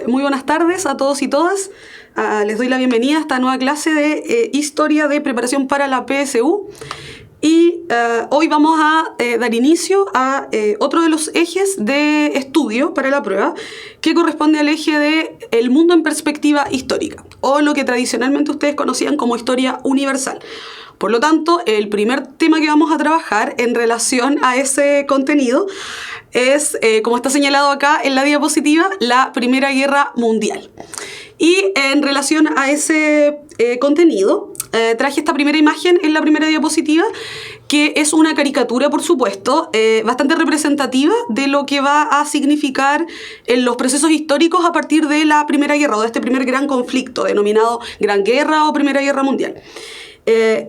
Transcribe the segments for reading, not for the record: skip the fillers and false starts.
Muy buenas tardes a todos y todas. Les doy la bienvenida a esta nueva clase de Historia de Preparación para la PSU. Y hoy vamos a dar inicio a otro de los ejes de estudio para la prueba, que corresponde al eje de el mundo en perspectiva histórica, o lo que tradicionalmente ustedes conocían como historia universal. Por lo tanto, el primer tema que vamos a trabajar en relación a ese contenido es, como está señalado acá en la diapositiva, la Primera Guerra Mundial. Y en relación a ese contenido, traje esta primera imagen en la primera diapositiva, que es una caricatura, por supuesto, bastante representativa de lo que va a significar en los procesos históricos a partir de la Primera Guerra, o de este primer gran conflicto, denominado Gran Guerra o Primera Guerra Mundial.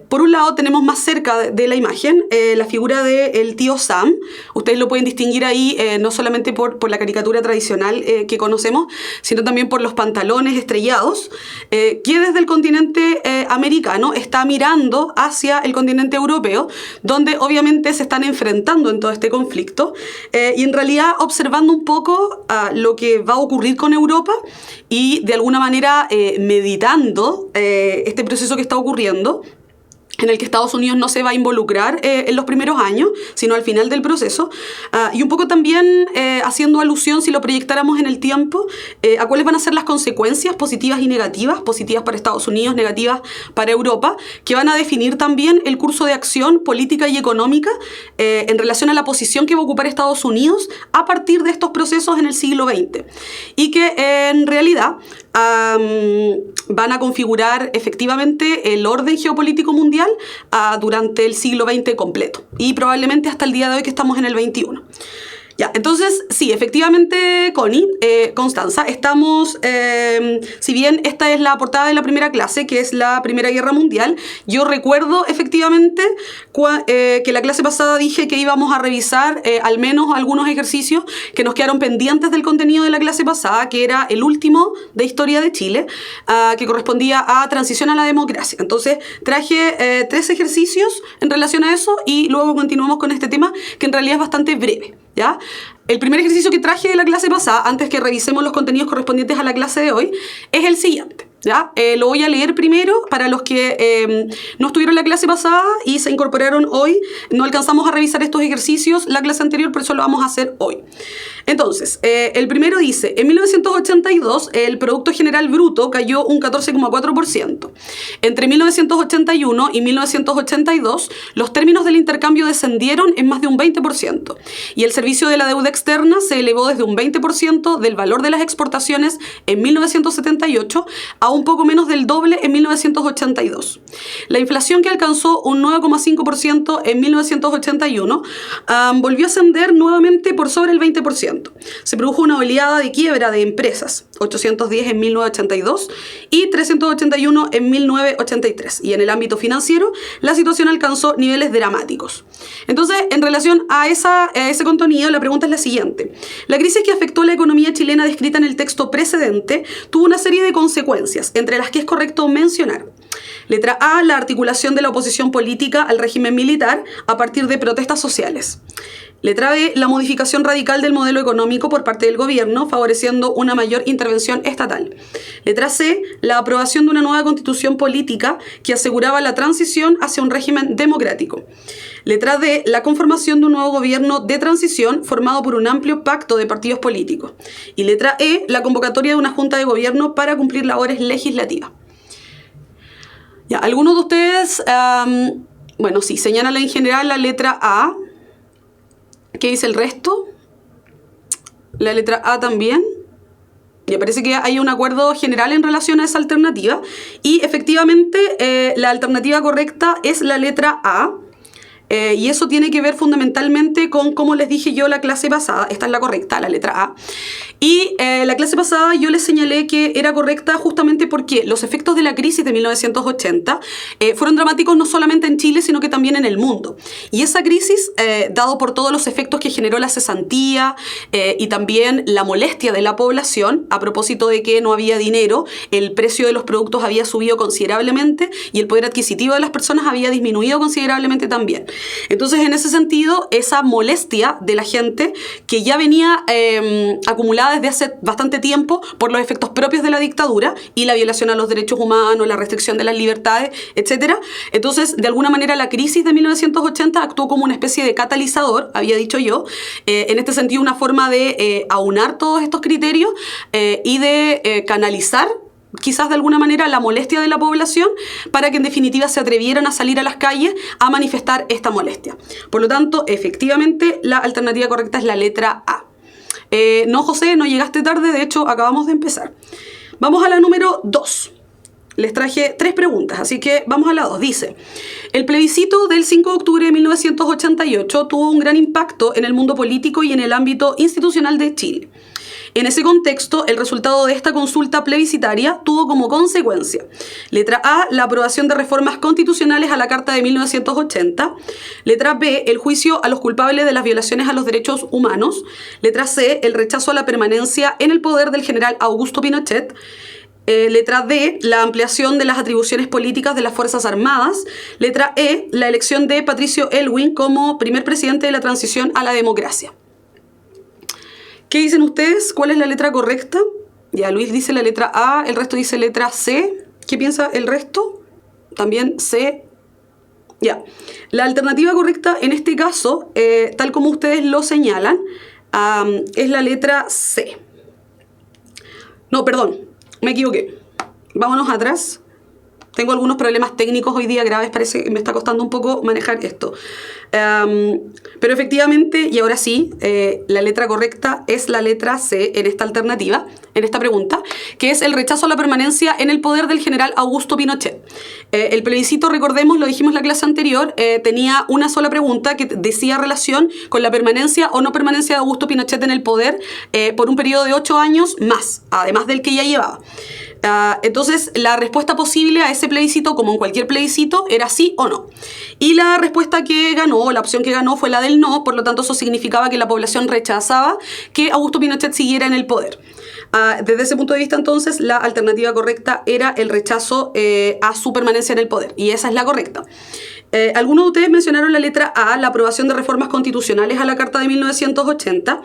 Por un lado tenemos más cerca de la imagen la figura del tío Sam. Ustedes lo pueden distinguir ahí no solamente por la caricatura tradicional que conocemos, sino también por los pantalones estrellados, que desde el continente americano está mirando hacia el continente europeo, donde obviamente se están enfrentando en todo este conflicto, y en realidad observando un poco lo que va a ocurrir con Europa y de alguna manera meditando este proceso que está ocurriendo, en el que Estados Unidos no se va a involucrar en los primeros años, sino al final del proceso, y un poco también haciendo alusión, si lo proyectáramos en el tiempo, a cuáles van a ser las consecuencias positivas y negativas, positivas para Estados Unidos, negativas para Europa, que van a definir también el curso de acción política y económica en relación a la posición que va a ocupar Estados Unidos a partir de estos procesos en el siglo XX, y que en realidad van a configurar efectivamente el orden geopolítico mundial durante el siglo XX completo, y probablemente hasta el día de hoy, que estamos en el XXI. Ya, entonces, sí, efectivamente, Constanza, estamos, si bien esta es la portada de la primera clase, que es la Primera Guerra Mundial, yo recuerdo efectivamente que la clase pasada dije que íbamos a revisar al menos algunos ejercicios que nos quedaron pendientes del contenido de la clase pasada, que era el último de Historia de Chile, que correspondía a Transición a la Democracia. Entonces, traje 3 ejercicios en relación a eso, y luego continuamos con este tema, que en realidad es bastante breve, ¿ya? El primer ejercicio que traje de la clase pasada, antes que revisemos los contenidos correspondientes a la clase de hoy, es el siguiente, ¿ya? Lo voy a leer primero para los que no estuvieron en la clase pasada y se incorporaron hoy. No alcanzamos a revisar estos ejercicios la clase anterior, por eso lo vamos a hacer hoy. Entonces, el primero dice: en 1982 el Producto General Bruto cayó un 14,4%. Entre 1981 y 1982 los términos del intercambio descendieron en más de un 20%, y el servicio de la deuda externa se elevó desde un 20% del valor de las exportaciones en 1978 a un poco menos del doble en 1982. La inflación, que alcanzó un 9,5% en 1981, volvió a ascender nuevamente por sobre el 20%. Se produjo una oleada de quiebra de empresas, 810 en 1982 y 381 en 1983. Y en el ámbito financiero, la situación alcanzó niveles dramáticos. Entonces, en relación a ese contenido, la pregunta es la siguiente. La crisis que afectó a la economía chilena descrita en el texto precedente tuvo una serie de consecuencias, entre las que es correcto mencionar: letra A, la articulación de la oposición política al régimen militar a partir de protestas sociales. Letra B, la modificación radical del modelo económico por parte del gobierno, favoreciendo una mayor intervención estatal. Letra C, la aprobación de una nueva constitución política que aseguraba la transición hacia un régimen democrático. Letra D, la conformación de un nuevo gobierno de transición formado por un amplio pacto de partidos políticos. Y letra E, la convocatoria de una junta de gobierno para cumplir labores legislativas. Ya, algunos de ustedes, bueno, sí, señalan en general la letra A. ¿Qué dice el resto? La letra A también. Me parece que hay un acuerdo general en relación a esa alternativa. Y efectivamente la alternativa correcta es la letra A. Y eso tiene que ver fundamentalmente con, como les dije yo la clase pasada, esta es la correcta, la letra A. Y la clase pasada yo les señalé que era correcta justamente porque los efectos de la crisis de 1980 fueron dramáticos no solamente en Chile, sino que también en el mundo. Y esa crisis, dado por todos los efectos que generó la cesantía y también la molestia de la población, a propósito de que no había dinero, el precio de los productos había subido considerablemente y el poder adquisitivo de las personas había disminuido considerablemente también. Entonces, en ese sentido, esa molestia de la gente que ya venía acumulada desde hace bastante tiempo por los efectos propios de la dictadura y la violación a los derechos humanos, la restricción de las libertades, etc. Entonces, de alguna manera, la crisis de 1980 actuó como una especie de catalizador, había dicho yo, en este sentido, una forma de aunar todos estos criterios y de canalizar quizás de alguna manera la molestia de la población para que en definitiva se atrevieran a salir a las calles a manifestar esta molestia. Por lo tanto, efectivamente, la alternativa correcta es la letra A. No, José, no llegaste tarde, de hecho acabamos de empezar. Vamos a la número 2. Les traje 3 preguntas, así que vamos a la 2. Dice, el plebiscito del 5 de octubre de 1988 tuvo un gran impacto en el mundo político y en el ámbito institucional de Chile. En ese contexto, el resultado de esta consulta plebiscitaria tuvo como consecuencia: letra A, la aprobación de reformas constitucionales a la Carta de 1980. Letra B, el juicio a los culpables de las violaciones a los derechos humanos. Letra C, el rechazo a la permanencia en el poder del general Augusto Pinochet. Letra D, la ampliación de las atribuciones políticas de las Fuerzas Armadas. Letra E, la elección de Patricio Aylwin como primer presidente de la transición a la democracia. ¿Qué dicen ustedes? ¿Cuál es la letra correcta? Ya, Luis dice la letra A, el resto dice letra C. ¿Qué piensa el resto? También C. Ya. La alternativa correcta en este caso, tal como ustedes lo señalan, es la letra C. No, perdón, me equivoqué. Vámonos atrás. Tengo algunos problemas técnicos hoy día graves, parece que me está costando un poco manejar esto. Pero efectivamente, y ahora sí, la letra correcta es la letra C en esta alternativa, en esta pregunta, que es el rechazo a la permanencia en el poder del general Augusto Pinochet. El plebiscito, recordemos, lo dijimos en la clase anterior, tenía una sola pregunta que decía relación con la permanencia o no permanencia de Augusto Pinochet en el poder por un periodo de 8 años más, además del que ya llevaba. Entonces, la respuesta posible a ese plebiscito, como en cualquier plebiscito, era sí o no. Y la respuesta que ganó, la opción que ganó, fue la del no, por lo tanto eso significaba que la población rechazaba que Augusto Pinochet siguiera en el poder. Desde ese punto de vista, entonces, la alternativa correcta era el rechazo a su permanencia en el poder, y esa es la correcta. Algunos de ustedes mencionaron la letra A, la aprobación de reformas constitucionales a la Carta de 1980,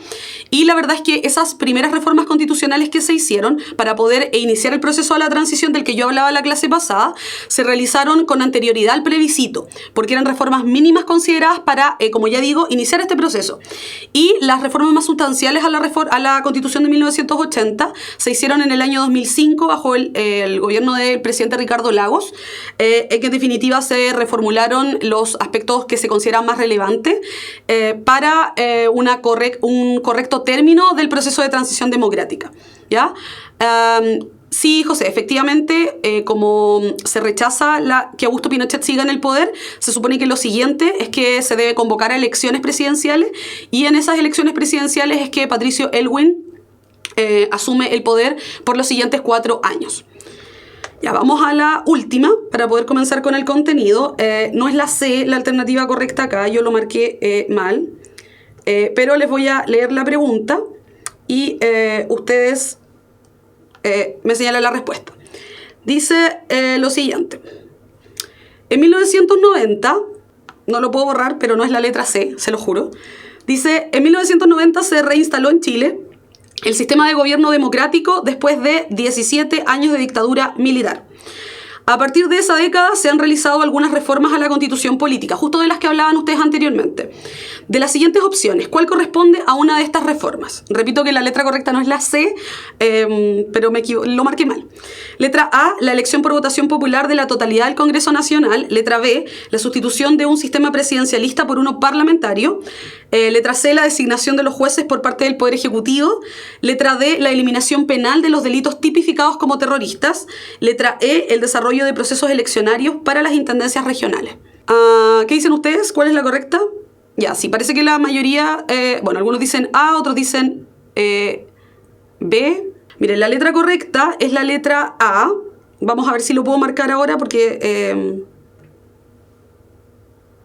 y la verdad es que esas primeras reformas constitucionales que se hicieron para poder iniciar el proceso de la transición del que yo hablaba en la clase pasada, se realizaron con anterioridad al plebiscito, porque eran reformas mínimas consideradas para, como ya digo, iniciar este proceso. Y las reformas más sustanciales a la Constitución de 1980 se hicieron en el año 2005 bajo el gobierno del presidente Ricardo Lagos, que en definitiva se reformularon los aspectos que se consideran más relevantes para un correcto término del proceso de transición democrática. ¿Ya? Sí, José, efectivamente, como se rechaza que Augusto Pinochet siga en el poder, se supone que lo siguiente es que se debe convocar a elecciones presidenciales, y en esas elecciones presidenciales es que Patricio Aylwin asume el poder por los siguientes 4 años. Ya, vamos a la última para poder comenzar con el contenido. No es la C, la alternativa correcta acá, yo lo marqué mal, pero les voy a leer la pregunta y ustedes me señalan la respuesta. Dice lo siguiente: en 1990, no lo puedo borrar, pero no es la letra C, se lo juro. Dice, en 1990 se reinstaló en Chile el sistema de gobierno democrático después de 17 años de dictadura militar. A partir de esa década se han realizado algunas reformas a la constitución política, justo de las que hablaban ustedes anteriormente. De las siguientes opciones, ¿cuál corresponde a una de estas reformas? Repito que la letra correcta no es la C, pero lo marqué mal. Letra A, la elección por votación popular de la totalidad del Congreso Nacional. Letra B, la sustitución de un sistema presidencialista por uno parlamentario. Letra C, la designación de los jueces por parte del Poder Ejecutivo. Letra D, la eliminación penal de los delitos tipificados como terroristas. Letra E, el desarrollo de procesos eleccionarios para las intendencias regionales. ¿Qué dicen ustedes? ¿Cuál es la correcta? Ya, sí, parece que la mayoría, algunos dicen A, otros dicen B. Miren, la letra correcta es la letra A. Vamos a ver si lo puedo marcar ahora porque...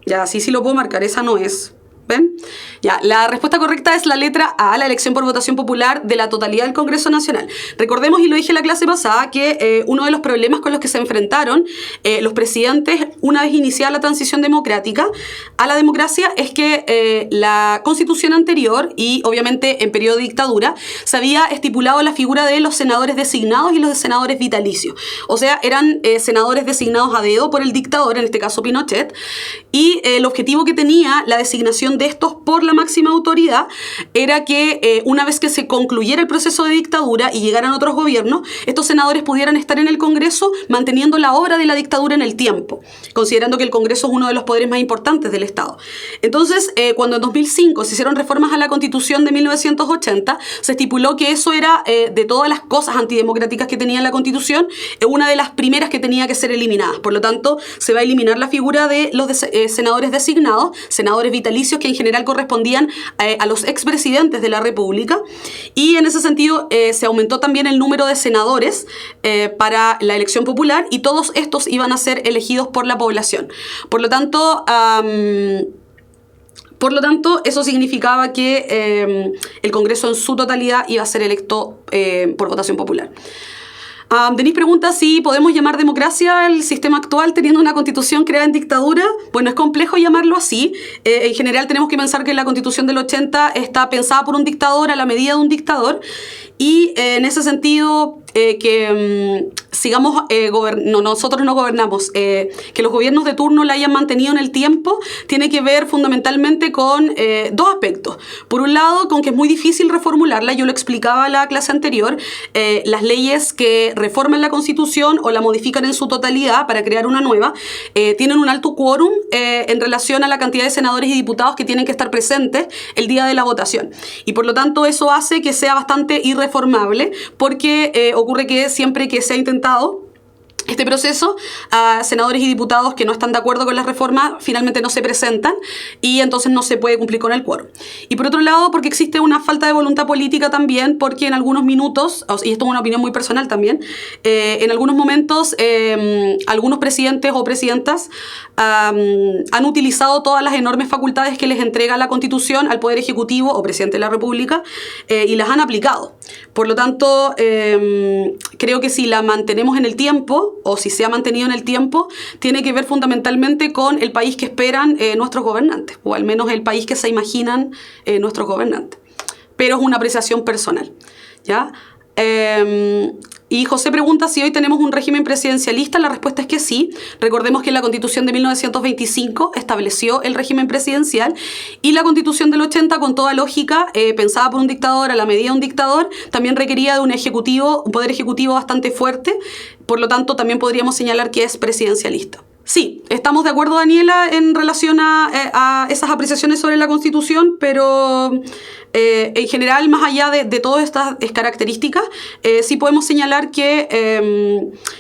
ya, sí lo puedo marcar, esa no es. ¿Ven? Ya, la respuesta correcta es la letra A, la elección por votación popular de la totalidad del Congreso Nacional. Recordemos, y lo dije en la clase pasada, que uno de los problemas con los que se enfrentaron los presidentes una vez iniciada la transición democrática a la democracia es que la constitución anterior, y obviamente en periodo de dictadura, se había estipulado la figura de los senadores designados y los senadores vitalicios. O sea, eran senadores designados a dedo por el dictador, en este caso Pinochet, y el objetivo que tenía la designación de estos por la máxima autoridad era que una vez que se concluyera el proceso de dictadura y llegaran otros gobiernos, estos senadores pudieran estar en el Congreso manteniendo la obra de la dictadura en el tiempo, considerando que el Congreso es uno de los poderes más importantes del Estado. Entonces, cuando en 2005 se hicieron reformas a la Constitución de 1980, se estipuló que eso era, de todas las cosas antidemocráticas que tenía la Constitución, una de las primeras que tenía que ser eliminadas. Por lo tanto, se va a eliminar la figura de los senadores designados, senadores vitalicios que en general correspondían a los expresidentes de la República, y en ese sentido se aumentó también el número de senadores para la elección popular, y todos estos iban a ser elegidos por la población. Por lo tanto, eso significaba que el Congreso en su totalidad iba a ser electo por votación popular. Denise pregunta si podemos llamar democracia el sistema actual teniendo una constitución creada en dictadura. Bueno, es complejo llamarlo así. En general tenemos que pensar que la constitución del 80 está pensada por un dictador a la medida de un dictador, y en ese sentido nosotros no gobernamos, que los gobiernos de turno la hayan mantenido en el tiempo tiene que ver fundamentalmente con dos aspectos. Por un lado, con que es muy difícil reformularla. Yo lo explicaba en la clase anterior. Las leyes que reforman la Constitución o la modifican en su totalidad para crear una nueva tienen un alto quórum en relación a la cantidad de senadores y diputados que tienen que estar presentes el día de la votación, y por lo tanto eso hace que sea bastante irreformable, porque ocurre que siempre que se ha intentado este proceso, senadores y diputados que no están de acuerdo con las reformas finalmente no se presentan, y entonces no se puede cumplir con el quórum. Y por otro lado, porque existe una falta de voluntad política también, porque en algunos minutos, y esto es una opinión muy personal también, en algunos momentos algunos presidentes o presidentas han utilizado todas las enormes facultades que les entrega la Constitución al Poder Ejecutivo o Presidente de la República, y las han aplicado. Por lo tanto, creo que si la mantenemos en el tiempo, o si se ha mantenido en el tiempo, tiene que ver fundamentalmente con el país que esperan nuestros gobernantes, o al menos el país que se imaginan nuestros gobernantes. Pero es una apreciación personal, ¿ya? Y José pregunta si hoy tenemos un régimen presidencialista. La respuesta es que sí. Recordemos que la Constitución de 1925 estableció el régimen presidencial, y la Constitución del 80, con toda lógica, pensada por un dictador a la medida de un dictador, también requería de un poder ejecutivo bastante fuerte. Por lo tanto, también podríamos señalar que es presidencialista. Sí, estamos de acuerdo, Daniela, en relación a esas apreciaciones sobre la Constitución, pero en general, más allá de todas estas características, sí podemos señalar que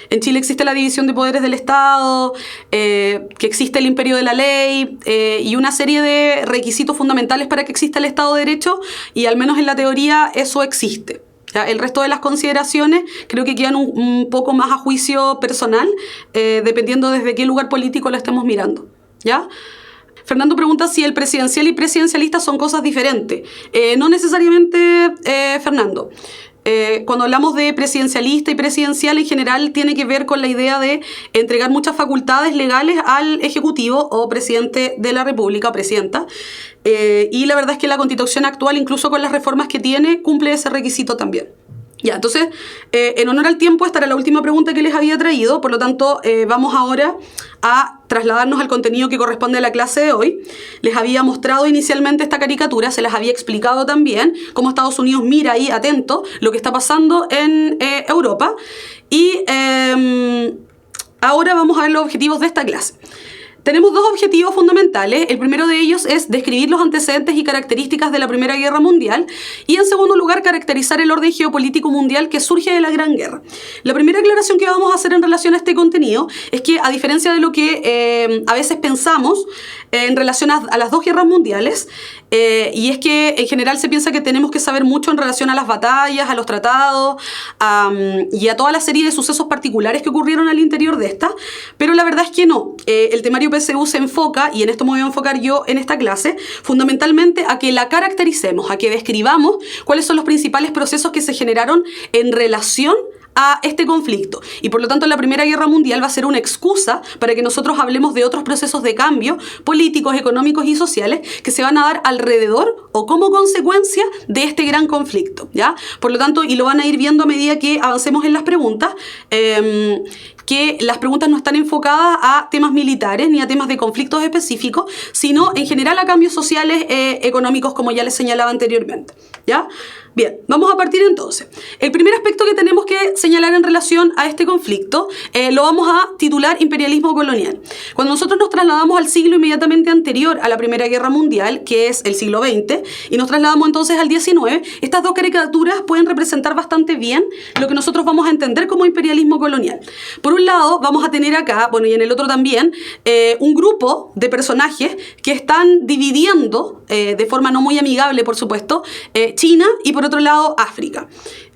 en Chile existe la división de poderes del Estado, que existe el imperio de la ley, y una serie de requisitos fundamentales para que exista el Estado de Derecho, y al menos en la teoría eso existe. ¿Ya? El resto de las consideraciones creo que quedan un poco más a juicio personal, dependiendo desde qué lugar político lo estemos mirando, ¿ya? Fernando pregunta si el presidencial y presidencialista son cosas diferentes. No necesariamente, Fernando. Cuando hablamos de presidencialista y presidencial, en general tiene que ver con la idea de entregar muchas facultades legales al Ejecutivo o presidente de la República o presidenta, y la verdad es que la Constitución actual, incluso con las reformas que tiene, cumple ese requisito también. Ya, entonces, en honor al tiempo, esta era la última pregunta que les había traído, por lo tanto, vamos ahora a trasladarnos al contenido que corresponde a la clase de hoy. Les había mostrado inicialmente esta caricatura, se las había explicado también cómo Estados Unidos mira ahí atento lo que está pasando en Europa, y ahora vamos a ver los objetivos de esta clase. Tenemos dos objetivos fundamentales. El primero de ellos es describir los antecedentes y características de la Primera Guerra Mundial, y en segundo lugar caracterizar el orden geopolítico mundial que surge de la Gran Guerra. La primera aclaración que vamos a hacer en relación a este contenido es que, a diferencia de lo que a veces pensamos en relación a las dos guerras mundiales, y es que en general se piensa que tenemos que saber mucho en relación a las batallas, a los tratados, y a toda la serie de sucesos particulares que ocurrieron al interior de esta, pero la verdad es que no. El temario PSU se enfoca, y en esto me voy a enfocar yo en esta clase, fundamentalmente a que la caractericemos, a que describamos cuáles son los principales procesos que se generaron en relación a este conflicto. Y por lo tanto la Primera Guerra Mundial va a ser una excusa para que nosotros hablemos de otros procesos de cambio políticos, económicos y sociales que se van a dar alrededor o como consecuencia de este gran conflicto, ¿ya? Por lo tanto, y lo van a ir viendo a medida que avancemos en las preguntas, que las preguntas no están enfocadas a temas militares ni a temas de conflictos específicos, sino en general a cambios sociales, económicos, como ya les señalaba anteriormente, ¿ya? Bien, vamos a partir entonces. El primer aspecto que tenemos que señalar en relación a este conflicto lo vamos a titular imperialismo colonial. Cuando nosotros nos trasladamos al siglo inmediatamente anterior a la Primera Guerra Mundial, que es el siglo XX, y nos trasladamos entonces al XIX, estas dos caricaturas pueden representar bastante bien lo que nosotros vamos a entender como imperialismo colonial. Por un lado, vamos a tener acá, bueno, y en el otro también, un grupo de personajes que están dividiendo, de forma no muy amigable, por supuesto, China y por otro lado África.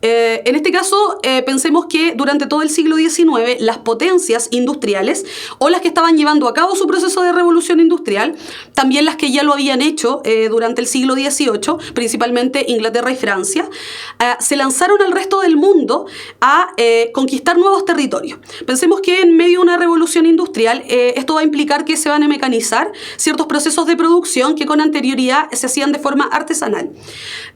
En este caso, pensemos que durante todo el siglo XIX las potencias industriales o las que estaban llevando a cabo su proceso de revolución industrial, también las que ya lo habían hecho durante el siglo XVIII, principalmente Inglaterra y Francia, se lanzaron al resto del mundo a conquistar nuevos territorios. Pensemos que en medio de una revolución industrial esto va a implicar que se van a mecanizar ciertos procesos de producción que con anterioridad se hacían de forma artesanal.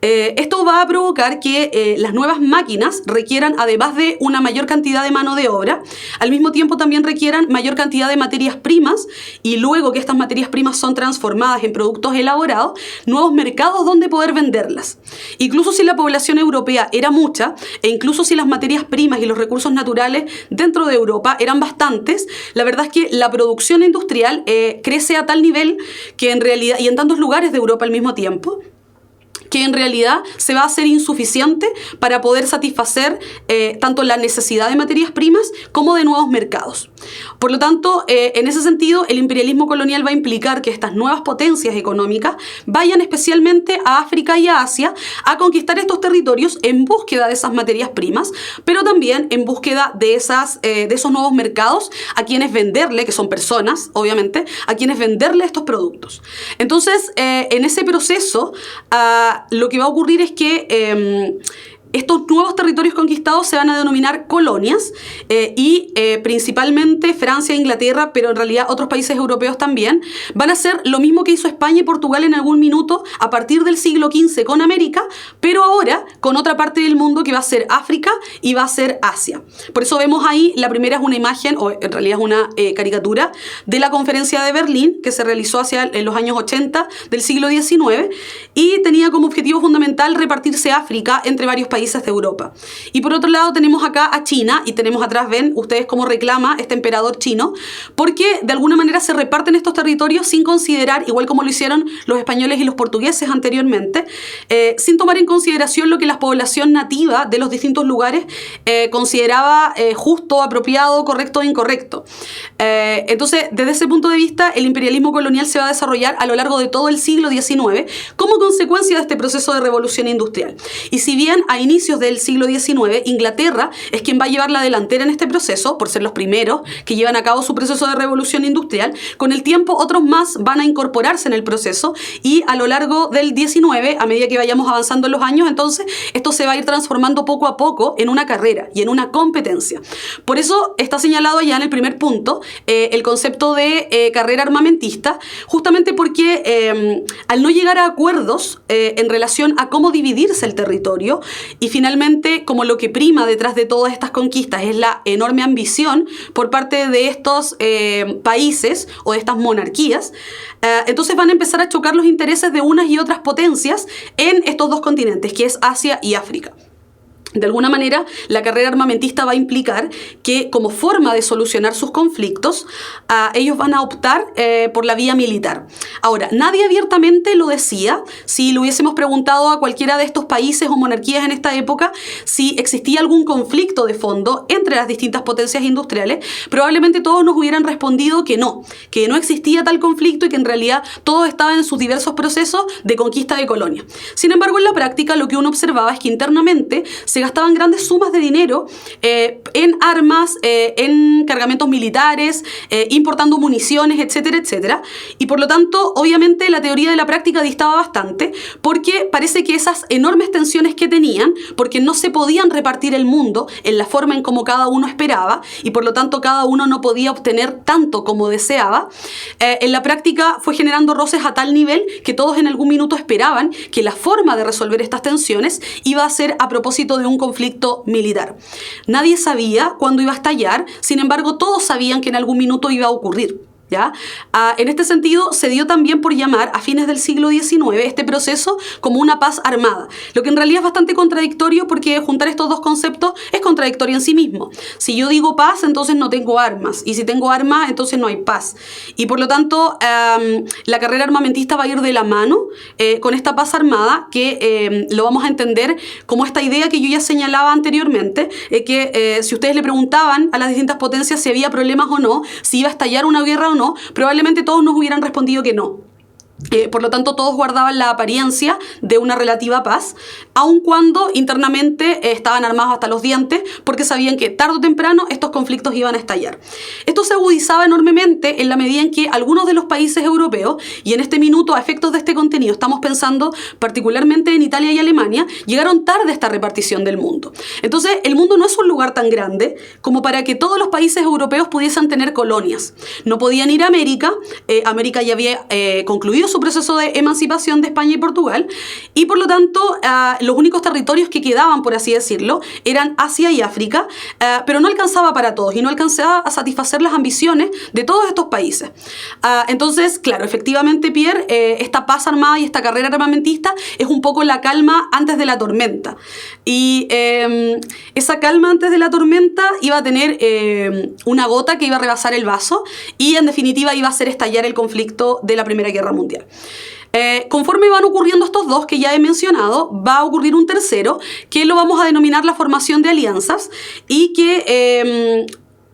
Esto va a provocar que las nuevas máquinas requieran, además de una mayor cantidad de mano de obra, al mismo tiempo también requieran mayor cantidad de materias primas, y luego que estas materias primas son transformadas en productos elaborados, nuevos mercados donde poder venderlas. Incluso si la población europea era mucha, e incluso si las materias primas y los recursos naturales dentro de Europa eran bastantes, la verdad es que la producción industrial crece a tal nivel que en realidad, y en tantos lugares de Europa al mismo tiempo, que en realidad se va a hacer insuficiente para poder satisfacer tanto la necesidad de materias primas como de nuevos mercados. Por lo tanto, en ese sentido, el imperialismo colonial va a implicar que estas nuevas potencias económicas vayan especialmente a África y a Asia a conquistar estos territorios en búsqueda de esas materias primas, pero también en búsqueda de esos nuevos mercados a quienes venderle, que son personas, obviamente, a quienes venderle estos productos. Entonces, en ese proceso, lo que va a ocurrir es que estos nuevos territorios conquistados se van a denominar colonias y principalmente Francia e Inglaterra, pero en realidad otros países europeos también, van a hacer lo mismo que hizo España y Portugal en algún minuto a partir del siglo XV con América, pero ahora con otra parte del mundo que va a ser África y va a ser Asia. Por eso vemos ahí, la primera es una imagen, o en realidad es una caricatura, de la conferencia de Berlín que se realizó en los años 80 del siglo XIX y tenía como objetivo fundamental repartirse África entre varios países de Europa. Y por otro lado tenemos acá a China y tenemos atrás, ven ustedes cómo reclama este emperador chino, porque de alguna manera se reparten estos territorios sin considerar, igual como lo hicieron los españoles y los portugueses anteriormente, sin tomar en consideración lo que la población nativa de los distintos lugares consideraba justo, apropiado, correcto e incorrecto. Entonces, desde ese punto de vista, el imperialismo colonial se va a desarrollar a lo largo de todo el siglo XIX como consecuencia de este proceso de revolución industrial. Y si bien a inicios del siglo XIX, Inglaterra es quien va a llevar la delantera en este proceso, por ser los primeros que llevan a cabo su proceso de revolución industrial, con el tiempo otros más van a incorporarse en el proceso y a lo largo del XIX, a medida que vayamos avanzando en los años, entonces esto se va a ir transformando poco a poco en una carrera y en una competencia. Por eso está señalado ya en el primer punto el concepto de carrera armamentista, justamente porque al no llegar a acuerdos en relación a cómo dividirse el territorio, y finalmente, como lo que prima detrás de todas estas conquistas es la enorme ambición por parte de estos países o de estas monarquías, entonces van a empezar a chocar los intereses de unas y otras potencias en estos dos continentes, que es Asia y África. De alguna manera, la carrera armamentista va a implicar que, como forma de solucionar sus conflictos, ellos van a optar por la vía militar. Ahora, nadie abiertamente lo decía. Si le hubiésemos preguntado a cualquiera de estos países o monarquías en esta época si existía algún conflicto de fondo entre las distintas potencias industriales, probablemente todos nos hubieran respondido que no existía tal conflicto y que en realidad todos estaban en sus diversos procesos de conquista de colonias. Sin embargo, en la práctica, lo que uno observaba es que internamente se se gastaban grandes sumas de dinero en armas, en cargamentos militares, importando municiones, etcétera, etcétera. Y por lo tanto, obviamente, la teoría de la práctica distaba bastante, porque parece que esas enormes tensiones que tenían, porque no se podían repartir el mundo en la forma en como cada uno esperaba, y por lo tanto cada uno no podía obtener tanto como deseaba, en la práctica fue generando roces a tal nivel que todos en algún minuto esperaban que la forma de resolver estas tensiones iba a ser a propósito de un conflicto militar. Nadie sabía cuándo iba a estallar, sin embargo todos sabían que en algún minuto iba a ocurrir. ¿Ya? En este sentido, se dio también por llamar a fines del siglo XIX este proceso como una paz armada, lo que en realidad es bastante contradictorio, porque juntar estos dos conceptos es contradictorio en sí mismo. Si yo digo paz, entonces no tengo armas, y si tengo armas, entonces no hay paz. Y por lo tanto, la carrera armamentista va a ir de la mano con esta paz armada, que lo vamos a entender como esta idea que yo ya señalaba anteriormente, que si ustedes le preguntaban a las distintas potencias si había problemas o no, si iba a estallar una guerra o no, probablemente todos nos hubieran respondido que no. Por lo tanto, todos guardaban la apariencia de una relativa paz, aun cuando internamente estaban armados hasta los dientes, porque sabían que tarde o temprano estos conflictos iban a estallar. Esto se agudizaba enormemente en la medida en que algunos de los países europeos, y en este minuto a efectos de este contenido estamos pensando particularmente en Italia y Alemania, llegaron tarde a esta repartición del mundo. Entonces, el mundo no es un lugar tan grande como para que todos los países europeos pudiesen tener colonias. No podían ir a América. América ya había concluido su proceso de emancipación de España y Portugal, y por lo tanto los únicos territorios que quedaban, por así decirlo, eran Asia y África, pero no alcanzaba para todos y no alcanzaba a satisfacer las ambiciones de todos estos países. Entonces, claro, efectivamente, Pierre, esta paz armada y esta carrera armamentista es un poco la calma antes de la tormenta, y esa calma antes de la tormenta iba a tener una gota que iba a rebasar el vaso, y en definitiva iba a hacer estallar el conflicto de la Primera Guerra Mundial. Conforme van ocurriendo estos dos que ya he mencionado, va a ocurrir un tercero, que lo vamos a denominar la formación de alianzas, y que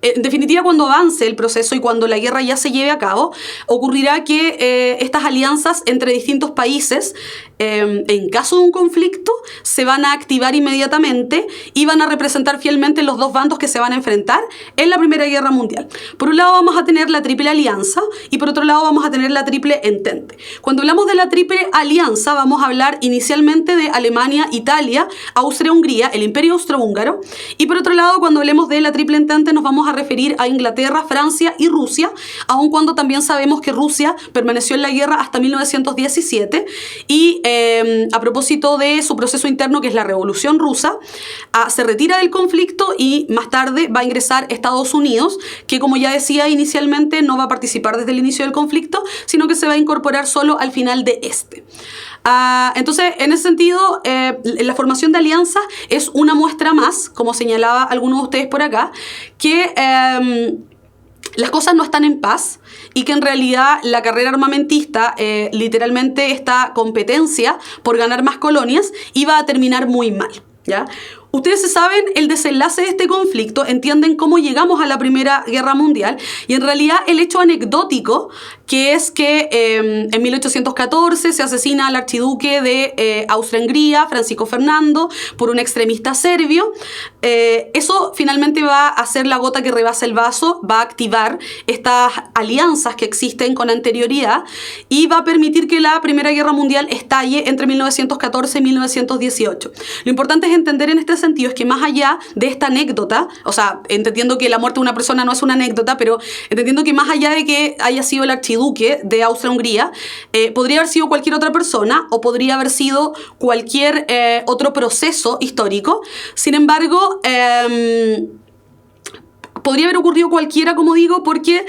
en definitiva, cuando avance el proceso y cuando la guerra ya se lleve a cabo, ocurrirá que estas alianzas entre distintos países, en caso de un conflicto, se van a activar inmediatamente y van a representar fielmente los dos bandos que se van a enfrentar en la Primera Guerra Mundial. Por un lado vamos a tener la Triple Alianza, y por otro lado vamos a tener la Triple Entente. Cuando hablamos de la Triple Alianza, vamos a hablar inicialmente de Alemania, Italia, Austria, Hungría, el Imperio Austrohúngaro, y por otro lado, cuando hablemos de la Triple Entente, nos vamos a referir a Inglaterra, Francia y Rusia, aun cuando también sabemos que Rusia permaneció en la guerra hasta 1917, y a propósito de su proceso interno, que es la Revolución Rusa, se retira del conflicto, y más tarde va a ingresar Estados Unidos, que, como ya decía inicialmente, no va a participar desde el inicio del conflicto, sino que se va a incorporar solo al final de este. Entonces, en ese sentido, la formación de alianzas es una muestra más, como señalaba algunos de ustedes por acá, que las cosas no están en paz, y que en realidad la carrera armamentista, literalmente esta competencia por ganar más colonias, iba a terminar muy mal, ¿ya? Ustedes se saben el desenlace de este conflicto, entienden cómo llegamos a la Primera Guerra Mundial, y en realidad el hecho anecdótico, que es que en 1814 se asesina al archiduque de Austria-Hungría, Francisco Fernando, por un extremista serbio. Eso finalmente va a ser la gota que rebasa el vaso, va a activar estas alianzas que existen con anterioridad, y va a permitir que la Primera Guerra Mundial estalle entre 1914 y 1918. Lo importante es entender en este sentido es que, más allá de esta anécdota, o sea, entendiendo que la muerte de una persona no es una anécdota, pero entendiendo que más allá de que haya sido el archiduque de Austria-Hungría, podría haber sido cualquier otra persona, o podría haber sido cualquier otro proceso histórico. Sin embargo, podría haber ocurrido cualquiera, como digo, porque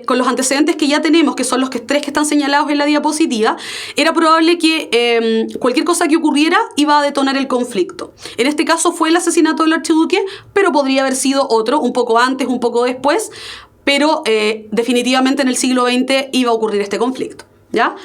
con los antecedentes que ya tenemos, que son los tres que están señalados en la diapositiva, era probable que cualquier cosa que ocurriera iba a detonar el conflicto. En este caso fue el asesinato del archiduque, pero podría haber sido otro, un poco antes, un poco después, pero definitivamente en el siglo XX iba a ocurrir este conflicto, ¿ya?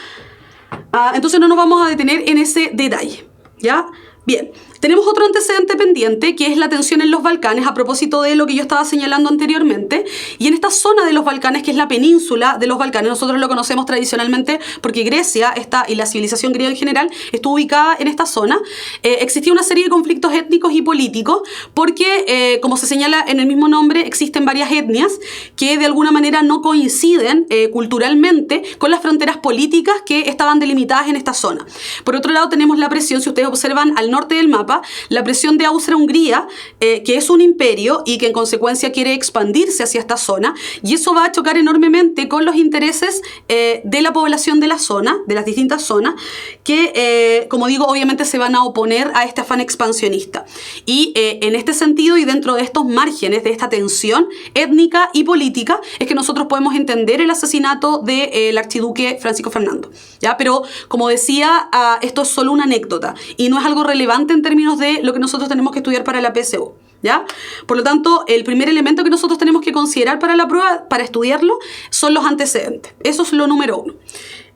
Entonces no nos vamos a detener en ese detalle, ¿ya? Bien, Tenemos otro antecedente pendiente, que es la tensión en los Balcanes, a propósito de lo que yo estaba señalando anteriormente. Y en esta zona de los Balcanes, que es la península de los Balcanes, nosotros lo conocemos tradicionalmente porque Grecia y la civilización griega en general estuvo ubicada en esta zona. Existía una serie de conflictos étnicos y políticos porque, como se señala en el mismo nombre, existen varias etnias que de alguna manera no coinciden culturalmente con las fronteras políticas que estaban delimitadas en esta zona. Por otro lado, tenemos la presión, si ustedes observan al norte del mapa, la presión de Austria-Hungría, que es un imperio y que en consecuencia quiere expandirse hacia esta zona, y eso va a chocar enormemente con los intereses de la población de la zona, de las distintas zonas, que, como digo, obviamente se van a oponer a este afán expansionista. Y en este sentido y dentro de estos márgenes, de esta tensión étnica y política, es que nosotros podemos entender el asesinato del archiduque Francisco Fernando, ¿ya? Pero, como decía, esto es solo una anécdota y no es algo relevante en términos de lo que nosotros tenemos que estudiar para la PSU, ¿ya? Por lo tanto, el primer elemento que nosotros tenemos que considerar para la prueba, para estudiarlo, son los antecedentes. Eso es lo número uno.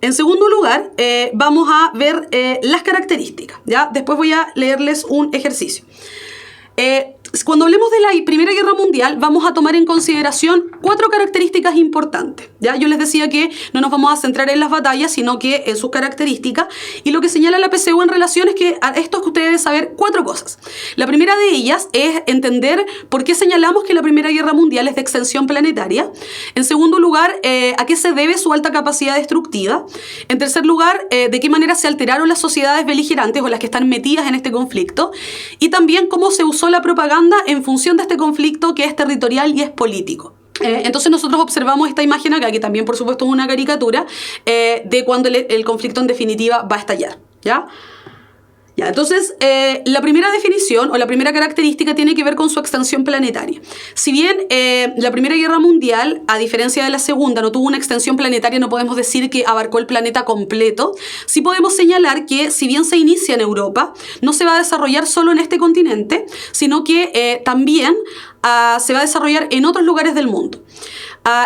En segundo lugar, vamos a ver las características, ¿ya? Después voy a leerles un ejercicio. Cuando hablemos de la Primera Guerra Mundial, vamos a tomar en consideración 4 características importantes, ¿ya? Yo les decía que no nos vamos a centrar en las batallas, sino que en sus características. Y lo que señala la PSU en relación es que a esto es que ustedes deben saber 4 cosas. La primera de ellas es entender por qué señalamos que la Primera Guerra Mundial es de extensión planetaria. En segundo lugar, a qué se debe su alta capacidad destructiva. En tercer lugar, de qué manera se alteraron las sociedades beligerantes o las que están metidas en este conflicto. Y también cómo se usó la propaganda en función de este conflicto que es territorial y es político. Entonces nosotros observamos esta imagen acá, que también por supuesto es una caricatura, de cuando el conflicto en definitiva va a estallar, ¿ya? Ya, entonces, la primera definición o la primera característica tiene que ver con su extensión planetaria. Si bien la Primera Guerra Mundial, a diferencia de la Segunda, no tuvo una extensión planetaria, no podemos decir que abarcó el planeta completo, sí podemos señalar que si bien se inicia en Europa, no se va a desarrollar solo en este continente, sino que también se va a desarrollar en otros lugares del mundo.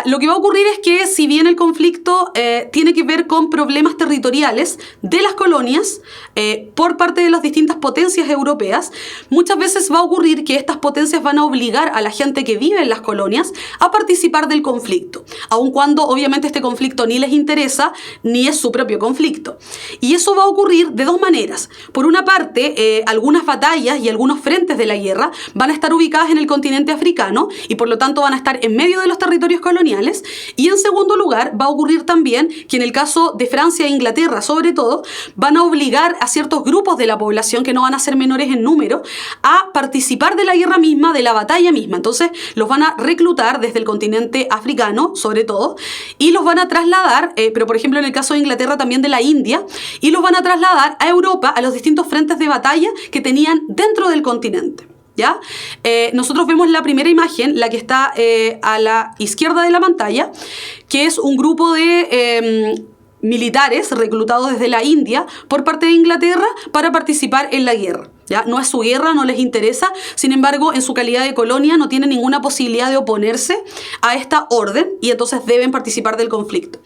Lo que va a ocurrir es que si bien el conflicto tiene que ver con problemas territoriales de las colonias por parte de las distintas potencias europeas, muchas veces va a ocurrir que estas potencias van a obligar a la gente que vive en las colonias a participar del conflicto, aun cuando obviamente este conflicto ni les interesa ni es su propio conflicto. Y eso va a ocurrir de 2 maneras. Por una parte, algunas batallas y algunos frentes de la guerra van a estar ubicadas en el continente africano y por lo tanto van a estar en medio de los territorios coloniales. Y en segundo lugar, va a ocurrir también que en el caso de Francia e Inglaterra, sobre todo, van a obligar a ciertos grupos de la población, que no van a ser menores en número, a participar de la guerra misma, de la batalla misma. Entonces los van a reclutar desde el continente africano, sobre todo, y los van a trasladar, pero por ejemplo en el caso de Inglaterra también de la India, y los van a trasladar a Europa, a los distintos frentes de batalla que tenían dentro del continente. ¿Ya? Nosotros vemos la primera imagen, la que está a la izquierda de la pantalla, que es un grupo de militares reclutados desde la India por parte de Inglaterra para participar en la guerra. ¿Ya? No es su guerra, no les interesa, sin embargo, en su calidad de colonia no tienen ninguna posibilidad de oponerse a esta orden y entonces deben participar del conflicto.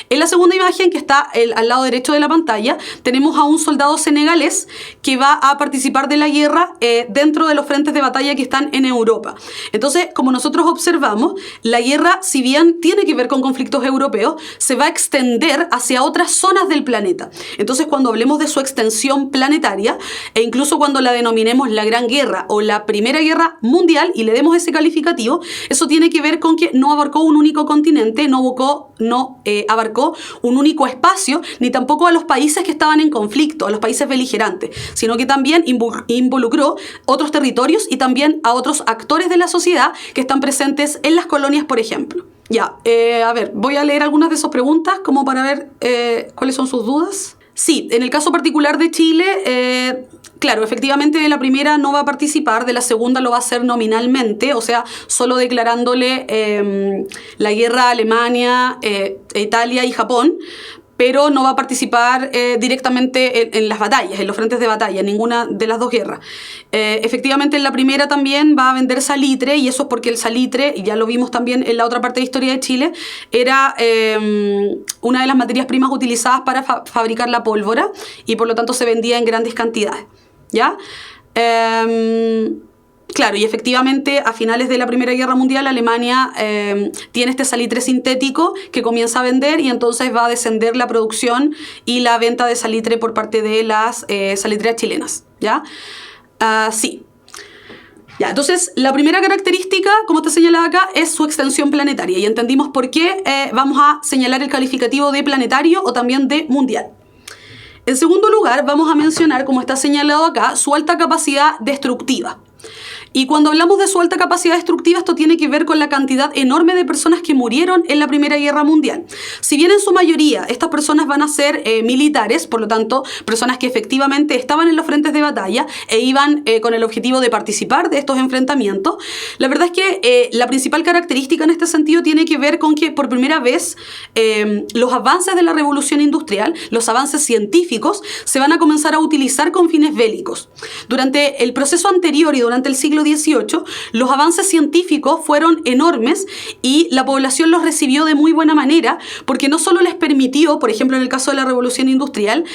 En la segunda imagen, que está al lado derecho de la pantalla, tenemos a un soldado senegalés que va a participar de la guerra dentro de los frentes de batalla que están en Europa. Entonces, como nosotros observamos, la guerra, si bien tiene que ver con conflictos europeos, se va a extender hacia otras zonas del planeta. Entonces, cuando hablemos de su extensión planetaria, e incluso cuando la denominemos la Gran Guerra o la Primera Guerra Mundial y le demos ese calificativo, eso tiene que ver con que no abarcó un único continente, no abarcó un único espacio, ni tampoco a los países que estaban en conflicto, a los países beligerantes, sino que también involucró otros territorios y también a otros actores de la sociedad que están presentes en las colonias, por ejemplo. Ya, a ver, voy a leer algunas de sus preguntas como para ver cuáles son sus dudas. Sí, en el caso particular de Chile, claro, efectivamente de la primera no va a participar, de la segunda lo va a hacer nominalmente, o sea, solo declarándole la guerra a Alemania, Italia y Japón, pero no va a participar directamente en las batallas, en los frentes de batalla, en ninguna de las 2 guerras. Efectivamente, en la primera también va a vender salitre, y eso es porque el salitre, y ya lo vimos también en la otra parte de Historia de Chile, era una de las materias primas utilizadas para fabricar la pólvora, y por lo tanto se vendía en grandes cantidades, ¿ya? Claro, y efectivamente a finales de la Primera Guerra Mundial Alemania tiene este salitre sintético que comienza a vender y entonces va a descender la producción y la venta de salitre por parte de las salitreras chilenas, ¿ya? Sí. Ya, entonces, la primera característica, como está señalada acá, es su extensión planetaria. Y entendimos por qué vamos a señalar el calificativo de planetario o también de mundial. En segundo lugar, vamos a mencionar, como está señalado acá, su alta capacidad destructiva. Y cuando hablamos de su alta capacidad destructiva, esto tiene que ver con la cantidad enorme de personas que murieron en la Primera Guerra Mundial. Si bien en su mayoría estas personas van a ser militares, por lo tanto, personas que efectivamente estaban en los frentes de batalla e iban con el objetivo de participar de estos enfrentamientos, la verdad es que la principal característica en este sentido tiene que ver con que por primera vez los avances de la revolución industrial, los avances científicos, se van a comenzar a utilizar con fines bélicos. Durante el proceso anterior y durante el siglo XVIII, los avances científicos fueron enormes y la población los recibió de muy buena manera porque no solo les permitió, por ejemplo en el caso de la revolución industrial,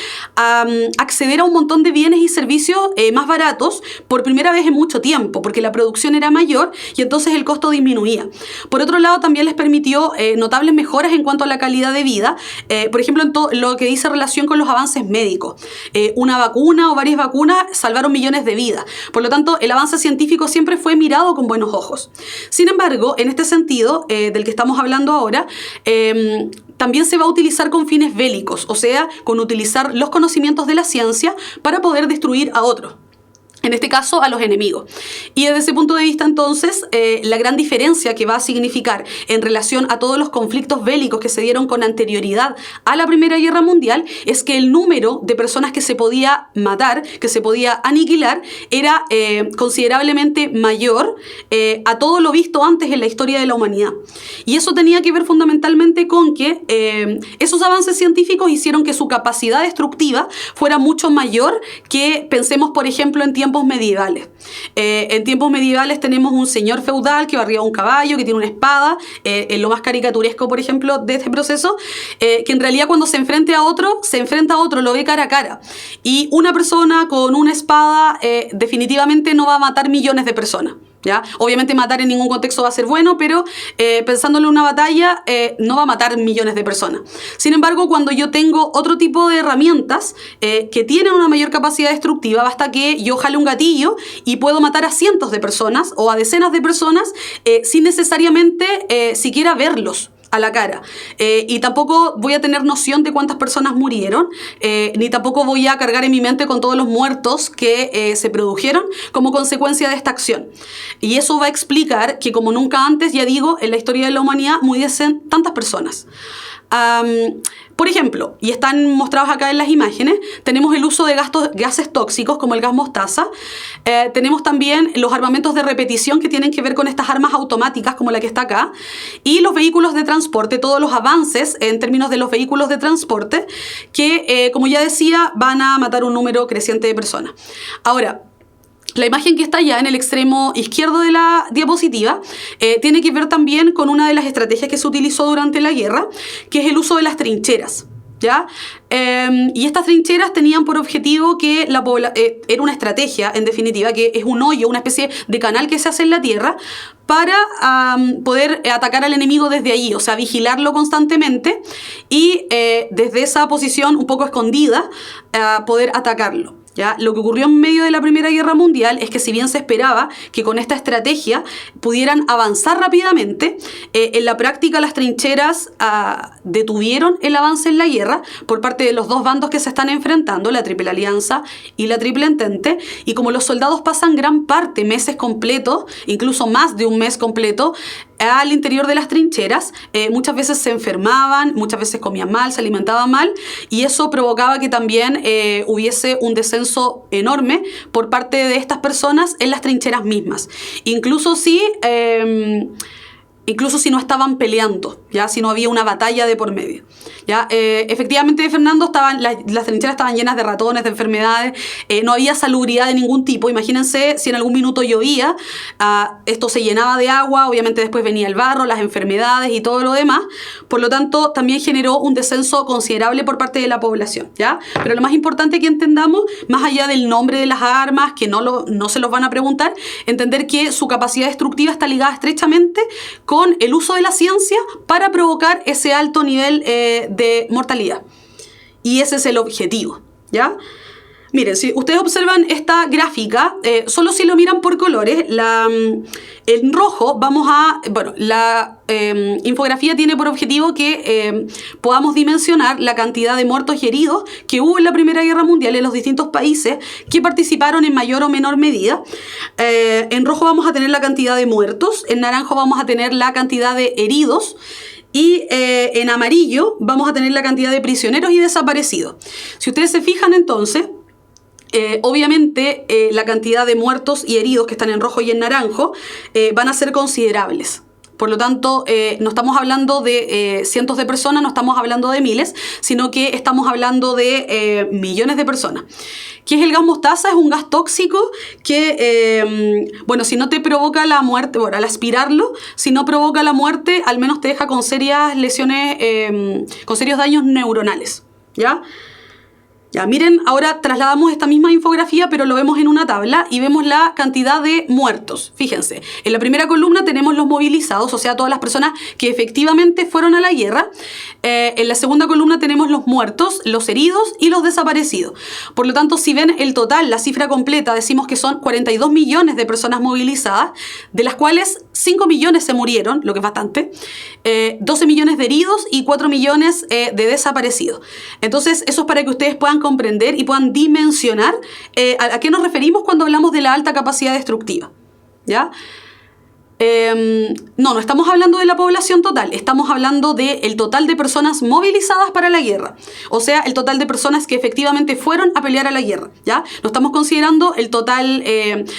acceder a un montón de bienes y servicios más baratos por primera vez en mucho tiempo, porque la producción era mayor y entonces el costo disminuía. Por otro lado, también les permitió notables mejoras en cuanto a la calidad de vida, por ejemplo en todo lo que dice relación con los avances médicos. Una vacuna o varias vacunas salvaron millones de vidas. Por lo tanto, el avance científico siempre fue mirado con buenos ojos. Sin embargo, en este sentido del que estamos hablando ahora, también se va a utilizar con fines bélicos, o sea, con utilizar los conocimientos de la ciencia para poder destruir a otros. En este caso, a los enemigos. Y desde ese punto de vista, entonces, la gran diferencia que va a significar en relación a todos los conflictos bélicos que se dieron con anterioridad a la Primera Guerra Mundial es que el número de personas que se podía matar, que se podía aniquilar, era considerablemente mayor a todo lo visto antes en la historia de la humanidad. Y eso tenía que ver fundamentalmente con que esos avances científicos hicieron que su capacidad destructiva fuera mucho mayor que, pensemos, por ejemplo, en tiempos medievales. En tiempos medievales tenemos un señor feudal que va arriba de un caballo, que tiene una espada, en lo más caricaturesco, por ejemplo, de este proceso, que en realidad cuando se enfrenta a otro, lo ve cara a cara. Y una persona con una espada definitivamente no va a matar millones de personas. ¿Ya? Obviamente matar en ningún contexto va a ser bueno, pero pensándolo en una batalla no va a matar millones de personas. Sin embargo, cuando yo tengo otro tipo de herramientas que tienen una mayor capacidad destructiva, basta que yo jale un gatillo y puedo matar a cientos de personas o a decenas de personas sin necesariamente siquiera verlos a la cara. Y tampoco voy a tener noción de cuántas personas murieron, ni tampoco voy a cargar en mi mente con todos los muertos que se produjeron como consecuencia de esta acción. Y eso va a explicar que, como nunca antes, ya digo, en la historia de la humanidad muriesen tantas personas. Por ejemplo, y están mostrados acá en las imágenes, tenemos el uso de gases tóxicos como el gas mostaza, tenemos también los armamentos de repetición que tienen que ver con estas armas automáticas como la que está acá, y los vehículos de transporte, todos los avances en términos de los vehículos de transporte que, como ya decía, van a matar un número creciente de personas. Ahora, la imagen que está allá en el extremo izquierdo de la diapositiva tiene que ver también con una de las estrategias que se utilizó durante la guerra, que es el uso de las trincheras. ¿Ya? Y estas trincheras tenían por objetivo que era una estrategia, en definitiva, que es un hoyo, una especie de canal que se hace en la tierra para poder atacar al enemigo desde allí, o sea, vigilarlo constantemente y desde esa posición un poco escondida poder atacarlo. ¿Ya? Lo que ocurrió en medio de la Primera Guerra Mundial es que, si bien se esperaba que con esta estrategia pudieran avanzar rápidamente, en la práctica las trincheras detuvieron el avance en la guerra por parte de los dos bandos que se están enfrentando, la Triple Alianza y la Triple Entente, y como los soldados pasan gran parte, meses completos, incluso más de un mes completo, al interior de las trincheras, muchas veces se enfermaban, muchas veces comían mal, se alimentaban mal, y eso provocaba que también hubiese un descenso enorme por parte de estas personas en las trincheras mismas. Incluso si incluso si no estaban peleando, ¿ya? Si no había una batalla de por medio, ¿ya? Efectivamente, Fernando, las trincheras estaban llenas de ratones, de enfermedades, no había salubridad de ningún tipo. Imagínense si en algún minuto llovía, esto se llenaba de agua, obviamente después venía el barro, las enfermedades y todo lo demás. Por lo tanto, también generó un descenso considerable por parte de la población, ¿ya? Pero lo más importante que entendamos, más allá del nombre de las armas, que no se los van a preguntar, entender que su capacidad destructiva está ligada estrechamente con el uso de la ciencia para provocar ese alto nivel de mortalidad. Y ese es el objetivo, ¿ya? Miren, si ustedes observan esta gráfica, solo si lo miran por colores, en rojo la infografía tiene por objetivo que podamos dimensionar la cantidad de muertos y heridos que hubo en la Primera Guerra Mundial en los distintos países que participaron en mayor o menor medida. En rojo vamos a tener la cantidad de muertos, en naranjo vamos a tener la cantidad de heridos, y en amarillo vamos a tener la cantidad de prisioneros y desaparecidos. Si ustedes se fijan entonces, obviamente la cantidad de muertos y heridos que están en rojo y en naranjo van a ser considerables. Por lo tanto, no estamos hablando de cientos de personas, no estamos hablando de miles, sino que estamos hablando de millones de personas. ¿Qué es el gas mostaza? Es un gas tóxico que, si no te provoca la muerte, al aspirarlo, si no provoca la muerte, al menos te deja con serias lesiones, con serios daños neuronales, ¿ya? Ya, miren, ahora trasladamos esta misma infografía, pero lo vemos en una tabla y vemos la cantidad de muertos. Fíjense, en la primera columna tenemos los movilizados, o sea, todas las personas que efectivamente fueron a la guerra. En la segunda columna tenemos los muertos, los heridos y los desaparecidos. Por lo tanto, si ven el total, la cifra completa, decimos que son 42 millones de personas movilizadas, de las cuales 5 millones se murieron, lo que es bastante, 12 millones de heridos y 4 millones de desaparecidos. Entonces, eso es para que ustedes puedan comprender y puedan dimensionar a qué nos referimos cuando hablamos de la alta capacidad destructiva, ¿ya? No estamos hablando de la población total, estamos hablando del total de personas movilizadas para la guerra, o sea, el total de personas que efectivamente fueron a pelear a la guerra, ¿ya? No estamos considerando el total,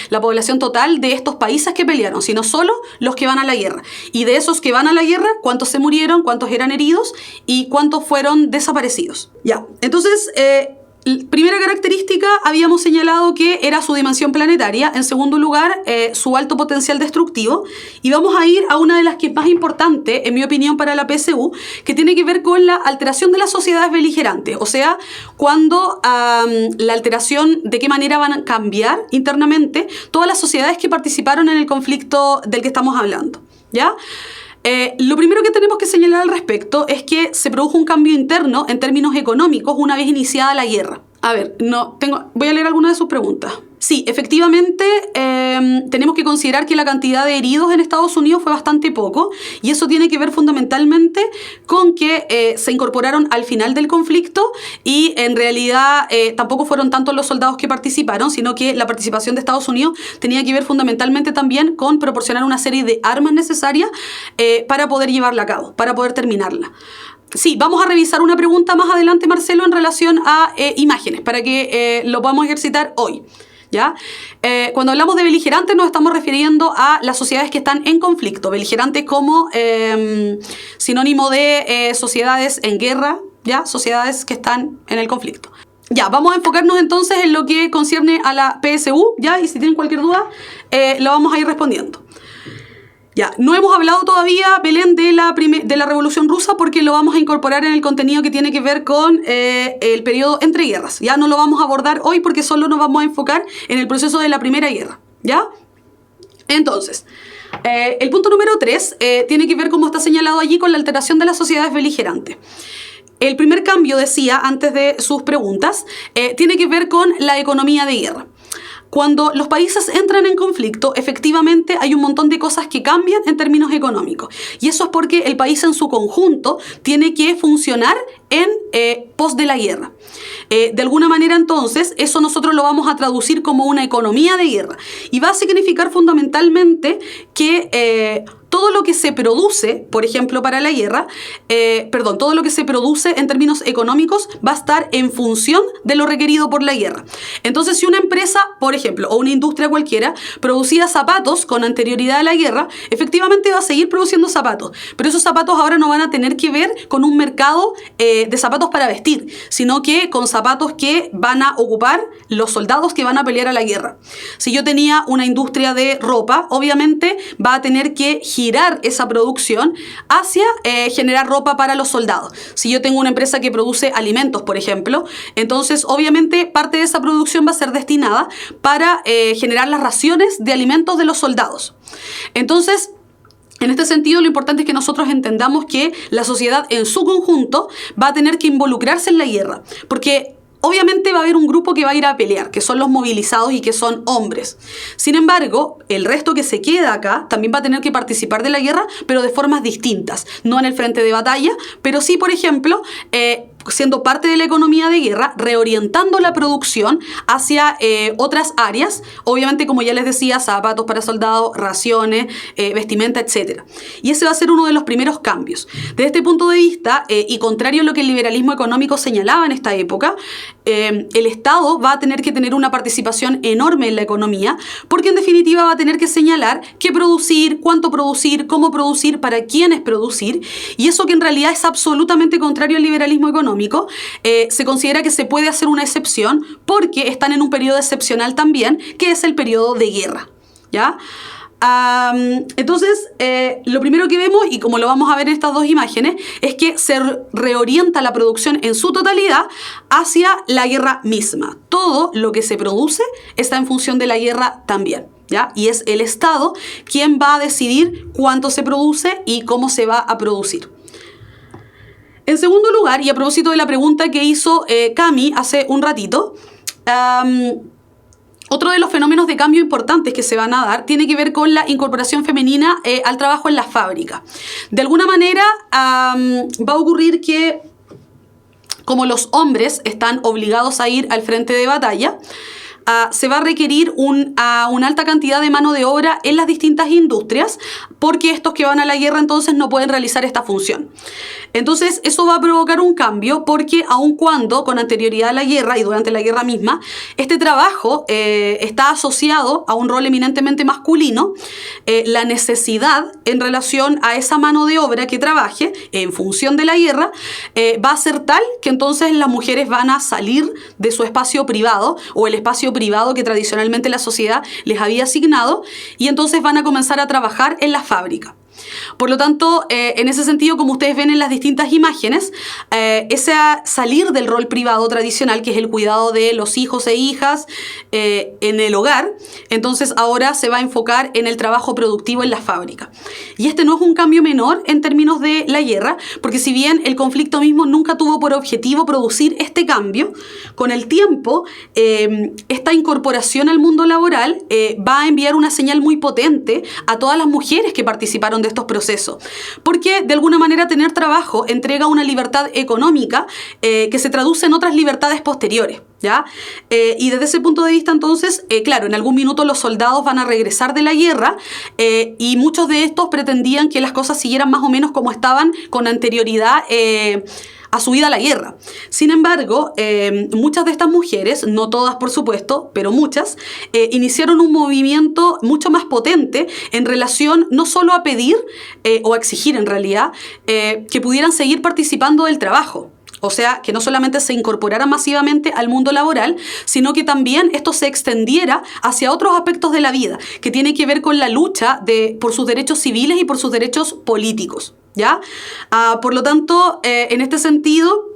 la población total de estos países que pelearon, sino solo los que van a la guerra. Y de esos que van a la guerra, ¿cuántos se murieron? ¿Cuántos eran heridos? ¿Y cuántos fueron desaparecidos? Ya, entonces, primera característica, habíamos señalado que era su dimensión planetaria. En segundo lugar, su alto potencial destructivo. Y vamos a ir a una de las que es más importante, en mi opinión, para la PSU, que tiene que ver con la alteración de las sociedades beligerantes. O sea, cuando la alteración, de qué manera van a cambiar internamente todas las sociedades que participaron en el conflicto del que estamos hablando, ¿ya? Lo primero que tenemos que señalar al respecto es que se produjo un cambio interno en términos económicos una vez iniciada la guerra. A ver, voy a leer algunas de sus preguntas. Sí, efectivamente, tenemos que considerar que la cantidad de heridos en Estados Unidos fue bastante poco, y eso tiene que ver fundamentalmente con que se incorporaron al final del conflicto y en realidad tampoco fueron tantos los soldados que participaron, sino que la participación de Estados Unidos tenía que ver fundamentalmente también con proporcionar una serie de armas necesarias para poder llevarla a cabo, para poder terminarla. Sí, vamos a revisar una pregunta más adelante, Marcelo, en relación a imágenes, para que lo podamos ejercitar hoy, ¿ya? Cuando hablamos de beligerantes nos estamos refiriendo a las sociedades que están en conflicto. Beligerantes como sinónimo de sociedades en guerra, ¿ya? Sociedades que están en el conflicto. Ya, vamos a enfocarnos entonces en lo que concierne a la PSU, ¿ya? Y si tienen cualquier duda, lo vamos a ir respondiendo. Ya, no hemos hablado todavía, Belén, de la Revolución Rusa, porque lo vamos a incorporar en el contenido que tiene que ver con el periodo entre guerras. Ya no lo vamos a abordar hoy porque solo nos vamos a enfocar en el proceso de la Primera Guerra, ¿ya? Entonces, el punto número 3 tiene que ver, como está señalado allí, con la alteración de las sociedades beligerantes. El primer cambio, decía antes de sus preguntas, tiene que ver con la economía de guerra. Cuando los países entran en conflicto, efectivamente hay un montón de cosas que cambian en términos económicos. Y eso es porque el país en su conjunto tiene que funcionar en pos de la guerra. De alguna manera, entonces, eso nosotros lo vamos a traducir como una economía de guerra. Y va a significar fundamentalmente que todo lo que se produce, por ejemplo, para la guerra, todo lo que se produce en términos económicos va a estar en función de lo requerido por la guerra. Entonces, si una empresa, por ejemplo, o una industria cualquiera, producía zapatos con anterioridad a la guerra, efectivamente va a seguir produciendo zapatos, pero esos zapatos ahora no van a tener que ver con un mercado de zapatos para vestir, sino que con zapatos que van a ocupar los soldados que van a pelear a la guerra. Si yo tenía una industria de ropa, obviamente va a tener que girar esa producción hacia generar ropa para los soldados. Si yo tengo una empresa que produce alimentos, por ejemplo, entonces obviamente parte de esa producción va a ser destinada para generar las raciones de alimentos de los soldados. Entonces, en este sentido, lo importante es que nosotros entendamos que la sociedad en su conjunto va a tener que involucrarse en la guerra, porque obviamente va a haber un grupo que va a ir a pelear, que son los movilizados y que son hombres. Sin embargo, el resto que se queda acá también va a tener que participar de la guerra, pero de formas distintas. No en el frente de batalla, pero sí, por ejemplo, siendo parte de la economía de guerra, reorientando la producción hacia otras áreas, obviamente, como ya les decía, zapatos para soldados, raciones, vestimenta, etc. Y ese va a ser uno de los primeros cambios. Desde este punto de vista, y contrario a lo que el liberalismo económico señalaba en esta época, el Estado va a tener que tener una participación enorme en la economía, porque en definitiva va a tener que señalar qué producir, cuánto producir, cómo producir, para quiénes producir, y eso que en realidad es absolutamente contrario al liberalismo económico, se considera que se puede hacer una excepción porque están en un periodo excepcional también, que es el periodo de guerra, ¿ya? Entonces, lo primero que vemos, y como lo vamos a ver en estas dos imágenes, es que se reorienta la producción en su totalidad hacia la guerra misma. Todo lo que se produce está en función de la guerra también, ¿ya? Y es el Estado quien va a decidir cuánto se produce y cómo se va a producir. En segundo lugar, y a propósito de la pregunta que hizo Cami hace un ratito, otro de los fenómenos de cambio importantes que se van a dar tiene que ver con la incorporación femenina al trabajo en la fábrica. De alguna manera va a ocurrir que, como los hombres están obligados a ir al frente de batalla, se va a requerir una alta cantidad de mano de obra en las distintas industrias, porque estos que van a la guerra entonces no pueden realizar esta función. Entonces eso va a provocar un cambio, porque aun cuando con anterioridad a la guerra y durante la guerra misma, este trabajo está asociado a un rol eminentemente masculino, la necesidad en relación a esa mano de obra que trabaje en función de la guerra va a ser tal que entonces las mujeres van a salir de su espacio privado, o el espacio privado que tradicionalmente la sociedad les había asignado, y entonces van a comenzar a trabajar en la fábrica. Por lo tanto, en ese sentido, como ustedes ven en las distintas imágenes, ese salir del rol privado tradicional, que es el cuidado de los hijos e hijas en el hogar, entonces ahora se va a enfocar en el trabajo productivo en la fábrica. Y este no es un cambio menor en términos de la guerra, porque si bien el conflicto mismo nunca tuvo por objetivo producir este cambio, con el tiempo, esta incorporación al mundo laboral va a enviar una señal muy potente a todas las mujeres que participaron de estos procesos, porque de alguna manera tener trabajo entrega una libertad económica que se traduce en otras libertades posteriores, ¿ya? Y desde ese punto de vista, entonces, claro, en algún minuto los soldados van a regresar de la guerra y muchos de estos pretendían que las cosas siguieran más o menos como estaban con anterioridad a su ida a la guerra. Sin embargo, muchas de estas mujeres, no todas por supuesto, pero muchas, iniciaron un movimiento mucho más potente en relación no solo a pedir o a exigir en realidad que pudieran seguir participando del trabajo. O sea, que no solamente se incorporara masivamente al mundo laboral, sino que también esto se extendiera hacia otros aspectos de la vida, que tiene que ver con la lucha por sus derechos civiles y por sus derechos políticos, ¿ya? Por lo tanto, en este sentido,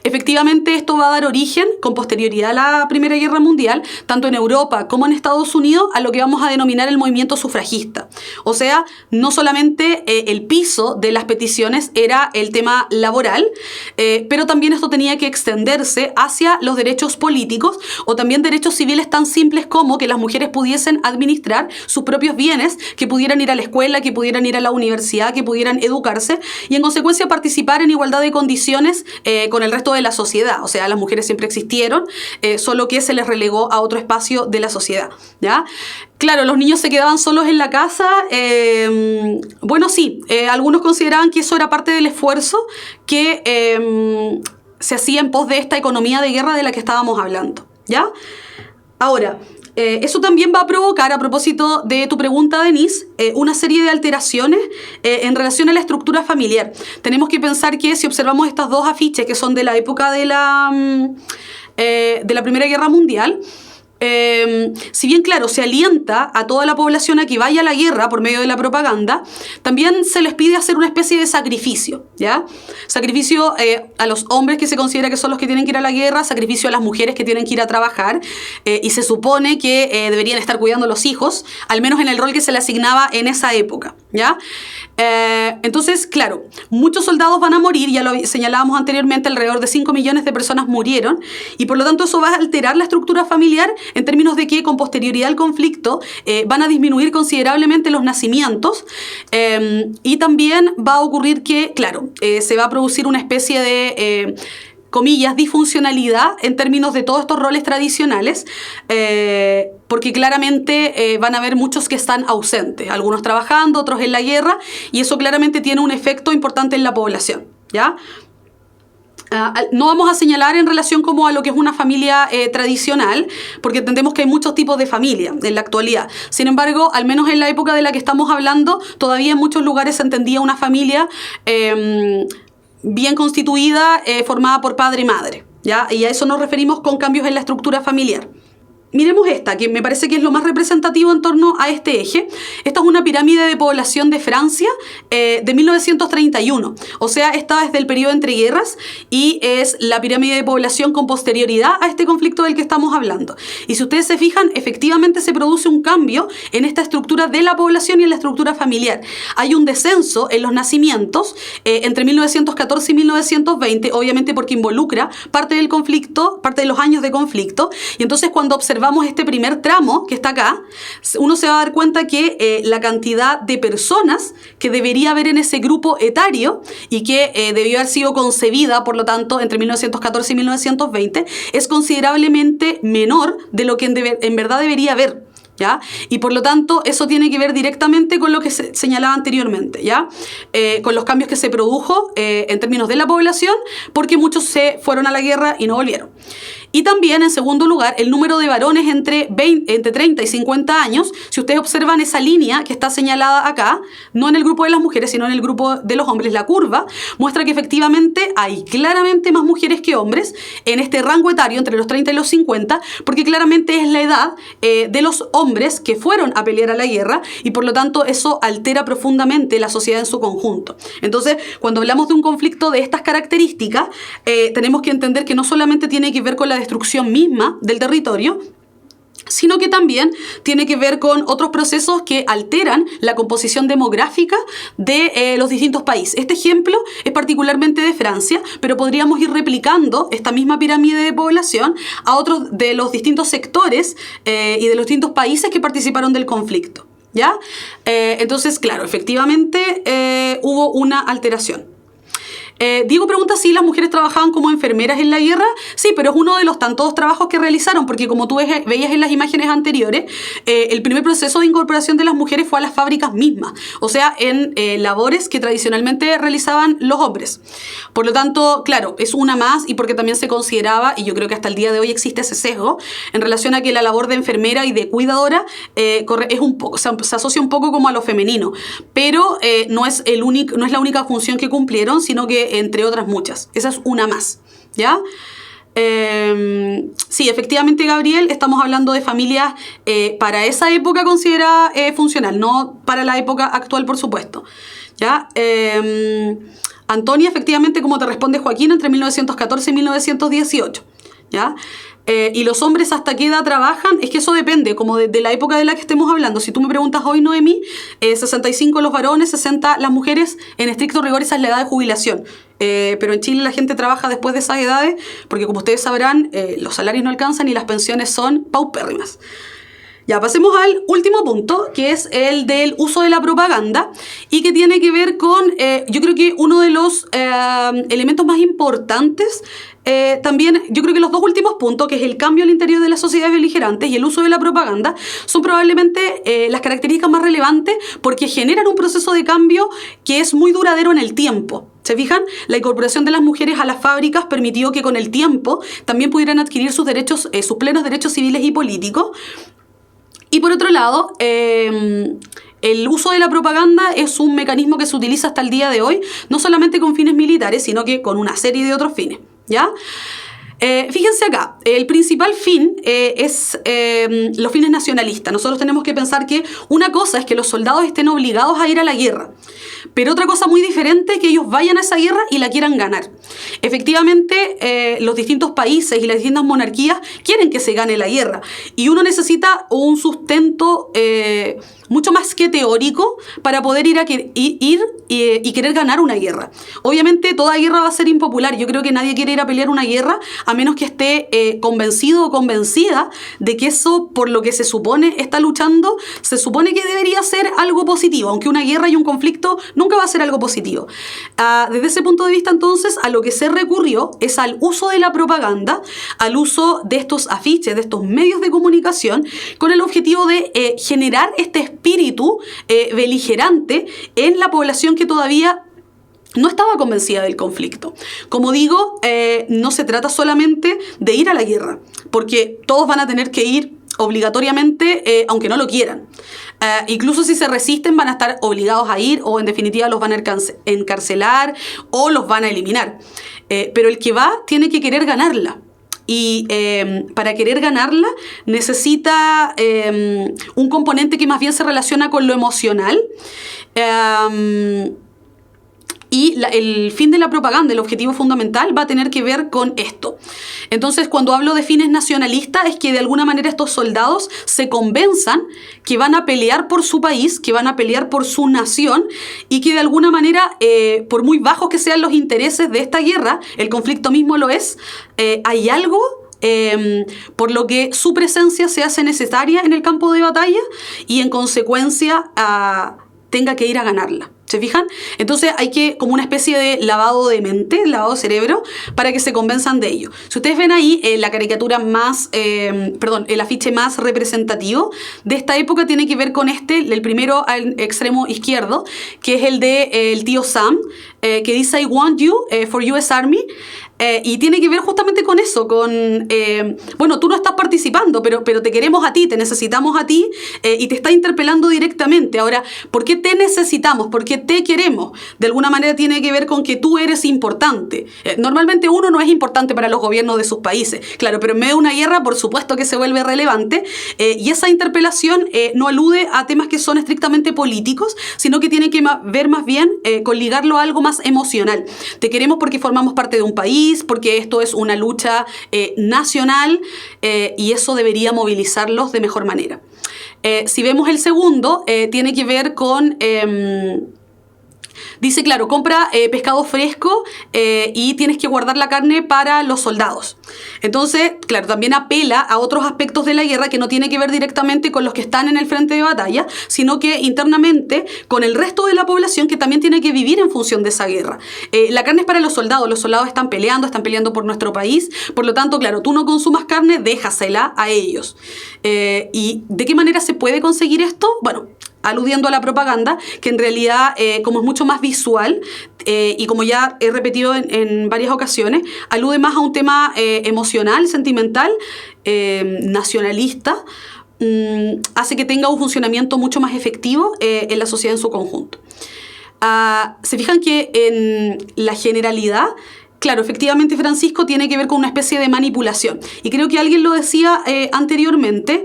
Efectivamente, esto va a dar origen, con posterioridad a la Primera Guerra Mundial, tanto en Europa como en Estados Unidos, a lo que vamos a denominar el movimiento sufragista. O sea, no solamente el piso de las peticiones era el tema laboral, pero también esto tenía que extenderse hacia los derechos políticos o también derechos civiles tan simples como que las mujeres pudiesen administrar sus propios bienes, que pudieran ir a la escuela, que pudieran ir a la universidad, que pudieran educarse y en consecuencia participar en igualdad de condiciones con el resto de la sociedad. O sea, las mujeres siempre existieron, solo que se les relegó a otro espacio de la sociedad, ¿ya? Claro, los niños se quedaban solos en la casa. Bueno, sí, algunos consideraban que eso era parte del esfuerzo que se hacía en pos de esta economía de guerra de la que estábamos hablando, ¿ya? Ahora, eso también va a provocar, a propósito de tu pregunta, Denise, una serie de alteraciones en relación a la estructura familiar. Tenemos que pensar que si observamos estas dos afiches que son de la época de la Primera Guerra Mundial, si bien, claro, se alienta a toda la población a que vaya a la guerra por medio de la propaganda, también se les pide hacer una especie de sacrificio, ¿ya? Sacrificio a los hombres que se considera que son los que tienen que ir a la guerra, sacrificio a las mujeres que tienen que ir a trabajar, y se supone que deberían estar cuidando a los hijos, al menos en el rol que se le asignaba en esa época, ¿ya? Entonces, claro, muchos soldados van a morir, ya lo señalábamos anteriormente, alrededor de 5 millones de personas murieron, y por lo tanto eso va a alterar la estructura familiar en términos de que con posterioridad al conflicto van a disminuir considerablemente los nacimientos, y también va a ocurrir que, claro, se va a producir una especie de comillas, disfuncionalidad en términos de todos estos roles tradicionales, porque claramente van a haber muchos que están ausentes, algunos trabajando, otros en la guerra, y eso claramente tiene un efecto importante en la población, ¿ya? No vamos a señalar en relación como a lo que es una familia tradicional, porque entendemos que hay muchos tipos de familia en la actualidad. Sin embargo, al menos en la época de la que estamos hablando, todavía en muchos lugares se entendía una familia bien constituida, formada por padre y madre, ¿ya? Y a eso nos referimos con cambios en la estructura familiar. Miremos esta, que me parece que es lo más representativo en torno a este eje. Esta es una pirámide de población de Francia de 1931. O sea, esta es del periodo entre guerras y es la pirámide de población con posterioridad a este conflicto del que estamos hablando. Y si ustedes se fijan, efectivamente se produce un cambio en esta estructura de la población y en la estructura familiar. Hay un descenso en los nacimientos entre 1914 y 1920, obviamente porque involucra parte del conflicto, parte de los años de conflicto. Y entonces cuando observamos este primer tramo que está acá, uno se va a dar cuenta que la cantidad de personas que debería haber en ese grupo etario y que debió haber sido concebida, por lo tanto, entre 1914 y 1920, es considerablemente menor de lo que en verdad debería haber, ¿ya? Y por lo tanto, eso tiene que ver directamente con lo que se señalaba anteriormente, ¿ya? Con los cambios que se produjo en términos de la población, porque muchos se fueron a la guerra y no volvieron. Y también, en segundo lugar, el número de varones entre 30 y 50 años. Si ustedes observan esa línea que está señalada acá, no en el grupo de las mujeres, sino en el grupo de los hombres, la curva, muestra que efectivamente hay claramente más mujeres que hombres en este rango etario entre los 30 y los 50, porque claramente es la edad de los hombres que fueron a pelear a la guerra y por lo tanto eso altera profundamente la sociedad en su conjunto. Entonces, cuando hablamos de un conflicto de estas características, tenemos que entender que no solamente tiene que ver con la destrucción misma del territorio, sino que también tiene que ver con otros procesos que alteran la composición demográfica de los distintos países. Este ejemplo es particularmente de Francia, pero podríamos ir replicando esta misma pirámide de población a otros de los distintos sectores y de los distintos países que participaron del conflicto, ¿ya? Entonces, claro, efectivamente hubo una alteración. Diego pregunta si las mujeres trabajaban como enfermeras en la guerra. Sí, pero es uno de los tantos trabajos que realizaron, porque como tú veías en las imágenes anteriores, el primer proceso de incorporación de las mujeres fue a las fábricas mismas, o sea, en labores que tradicionalmente realizaban los hombres. Por lo tanto, claro, es una más y porque también se consideraba, y yo creo que hasta el día de hoy existe ese sesgo, en relación a que la labor de enfermera y de cuidadora es un poco, se asocia un poco como a lo femenino, pero no es la única función que cumplieron, sino que entre otras muchas. Esa es una más, ¿ya? Sí, efectivamente, Gabriel, estamos hablando de familias para esa época considerada funcional, no para la época actual, por supuesto, ¿ya? Antonia, efectivamente, como te responde Joaquín, entre 1914 y 1918, ¿ya? Y los hombres hasta qué edad trabajan, es que eso depende como de la época de la que estemos hablando. Si tú me preguntas hoy, Noemí, 65 los varones, 60 las mujeres, en estricto rigor esa es la edad de jubilación. Pero en Chile la gente trabaja después de esas edades porque, como ustedes sabrán, los salarios no alcanzan y las pensiones son paupérrimas. Ya, pasemos al último punto, que es el del uso de la propaganda y que tiene que ver con, yo creo que uno de los elementos más importantes, también yo creo que los dos últimos puntos, que es el cambio al interior de las sociedades beligerantes y el uso de la propaganda, son probablemente las características más relevantes porque generan un proceso de cambio que es muy duradero en el tiempo. ¿Se fijan? La incorporación de las mujeres a las fábricas permitió que con el tiempo también pudieran adquirir sus derechos, sus plenos derechos civiles y políticos. Y por otro lado, el uso de la propaganda es un mecanismo que se utiliza hasta el día de hoy, no solamente con fines militares, sino que con una serie de otros fines, ¿ya? Fíjense acá, el principal fin es los fines nacionalistas. Nosotros tenemos que pensar que una cosa es que los soldados estén obligados a ir a la guerra, pero otra cosa muy diferente es que ellos vayan a esa guerra y la quieran ganar. Efectivamente, los distintos países y las distintas monarquías quieren que se gane la guerra y uno necesita un sustento mucho más que teórico para poder ir y querer ganar una guerra. Obviamente toda guerra va a ser impopular. Yo creo que nadie quiere ir a pelear una guerra a menos que esté convencido o convencida de que eso, por lo que se supone está luchando, se supone que debería ser algo positivo, aunque una guerra y un conflicto nunca va a ser algo positivo. Desde ese punto de vista, entonces, a lo que se recurrió es al uso de la propaganda, al uso de estos afiches, de estos medios de comunicación, con el objetivo de generar este espíritu beligerante en la población que todavía no estaba convencida del conflicto. Como digo, no se trata solamente de ir a la guerra, porque todos van a tener que ir obligatoriamente, aunque no lo quieran. Incluso si se resisten van a estar obligados a ir o en definitiva los van a encarcelar o los van a eliminar. Pero el que va tiene que querer ganarla. Y para querer ganarla necesita un componente que más bien se relaciona con lo emocional. Y el fin de la propaganda, el objetivo fundamental, va a tener que ver con esto. Entonces, cuando hablo de fines nacionalistas, es que de alguna manera estos soldados se convenzan que van a pelear por su país, que van a pelear por su nación, y que de alguna manera, por muy bajos que sean los intereses de esta guerra, el conflicto mismo lo es, hay algo por lo que su presencia se hace necesaria en el campo de batalla y en consecuencia tenga que ir a ganarla. ¿Se fijan? Entonces hay que, como una especie de lavado de mente, lavado de cerebro, para que se convenzan de ello. Si ustedes ven ahí la caricatura más, el afiche más representativo de esta época tiene que ver con el primero al extremo izquierdo, que es el de el tío Sam, que dice I want you for US Army. Y tiene que ver justamente con eso, con, bueno, tú no estás participando, pero te queremos a ti, te necesitamos a ti, y te está interpelando directamente. Ahora, ¿por qué te necesitamos? ¿Por qué te queremos? De alguna manera tiene que ver con que tú eres importante. Normalmente uno no es importante para los gobiernos de sus países, claro, pero en medio de una guerra, por supuesto que se vuelve relevante, y esa interpelación no alude a temas que son estrictamente políticos, sino que tiene que ver más bien con ligarlo a algo más emocional. Te queremos porque formamos parte de un país, porque esto es una lucha nacional y eso debería movilizarlos de mejor manera. Si vemos el segundo, tiene que ver con... dice, claro, compra pescado fresco y tienes que guardar la carne para los soldados. Entonces, claro, también apela a otros aspectos de la guerra que no tiene que ver directamente con los que están en el frente de batalla, sino que internamente con el resto de la población que también tiene que vivir en función de esa guerra. La carne es para los soldados están peleando por nuestro país, por lo tanto, claro, tú no consumas carne, déjasela a ellos. ¿Y de qué manera se puede conseguir esto? Bueno, aludiendo a la propaganda, que en realidad, como es mucho más visual, y como ya he repetido en varias ocasiones, alude más a un tema emocional, sentimental, nacionalista, hace que tenga un funcionamiento mucho más efectivo en la sociedad en su conjunto. Se fijan que en la generalidad, claro, efectivamente, Francisco, tiene que ver con una especie de manipulación. Y creo que alguien lo decía anteriormente,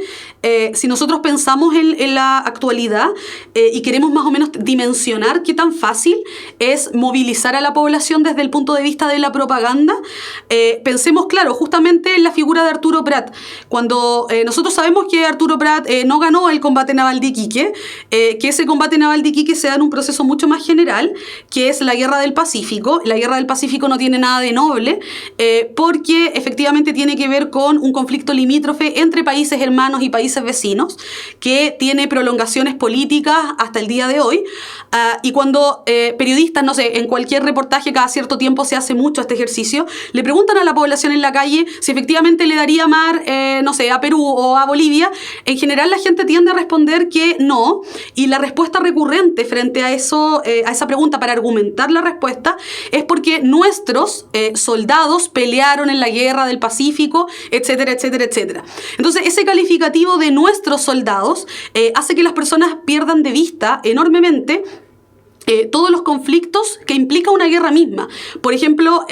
si nosotros pensamos en la actualidad, y queremos más o menos dimensionar qué tan fácil es movilizar a la población desde el punto de vista de la propaganda, pensemos, claro, justamente en la figura de Arturo Prat. Cuando nosotros sabemos que Arturo Prat no ganó el combate naval de Iquique, que ese combate naval de Iquique se da en un proceso mucho más general, que es la Guerra del Pacífico. La Guerra del Pacífico no tiene nada de noble, porque efectivamente tiene que ver con un conflicto limítrofe entre países hermanos y países vecinos, que tiene prolongaciones políticas hasta el día de hoy. Y cuando periodistas, no sé, en cualquier reportaje cada cierto tiempo se hace mucho este ejercicio, le preguntan a la población en la calle si efectivamente le daría mar, no sé, a Perú o a Bolivia, en general la gente tiende a responder que no, y la respuesta recurrente frente a eso, a esa pregunta para argumentar la respuesta, es porque nuestros soldados pelearon en la Guerra del Pacífico, etcétera, etcétera, etcétera. Entonces, ese calificativo de nuestros soldados hace que las personas pierdan de vista enormemente todos los conflictos que implica una guerra misma. Por ejemplo,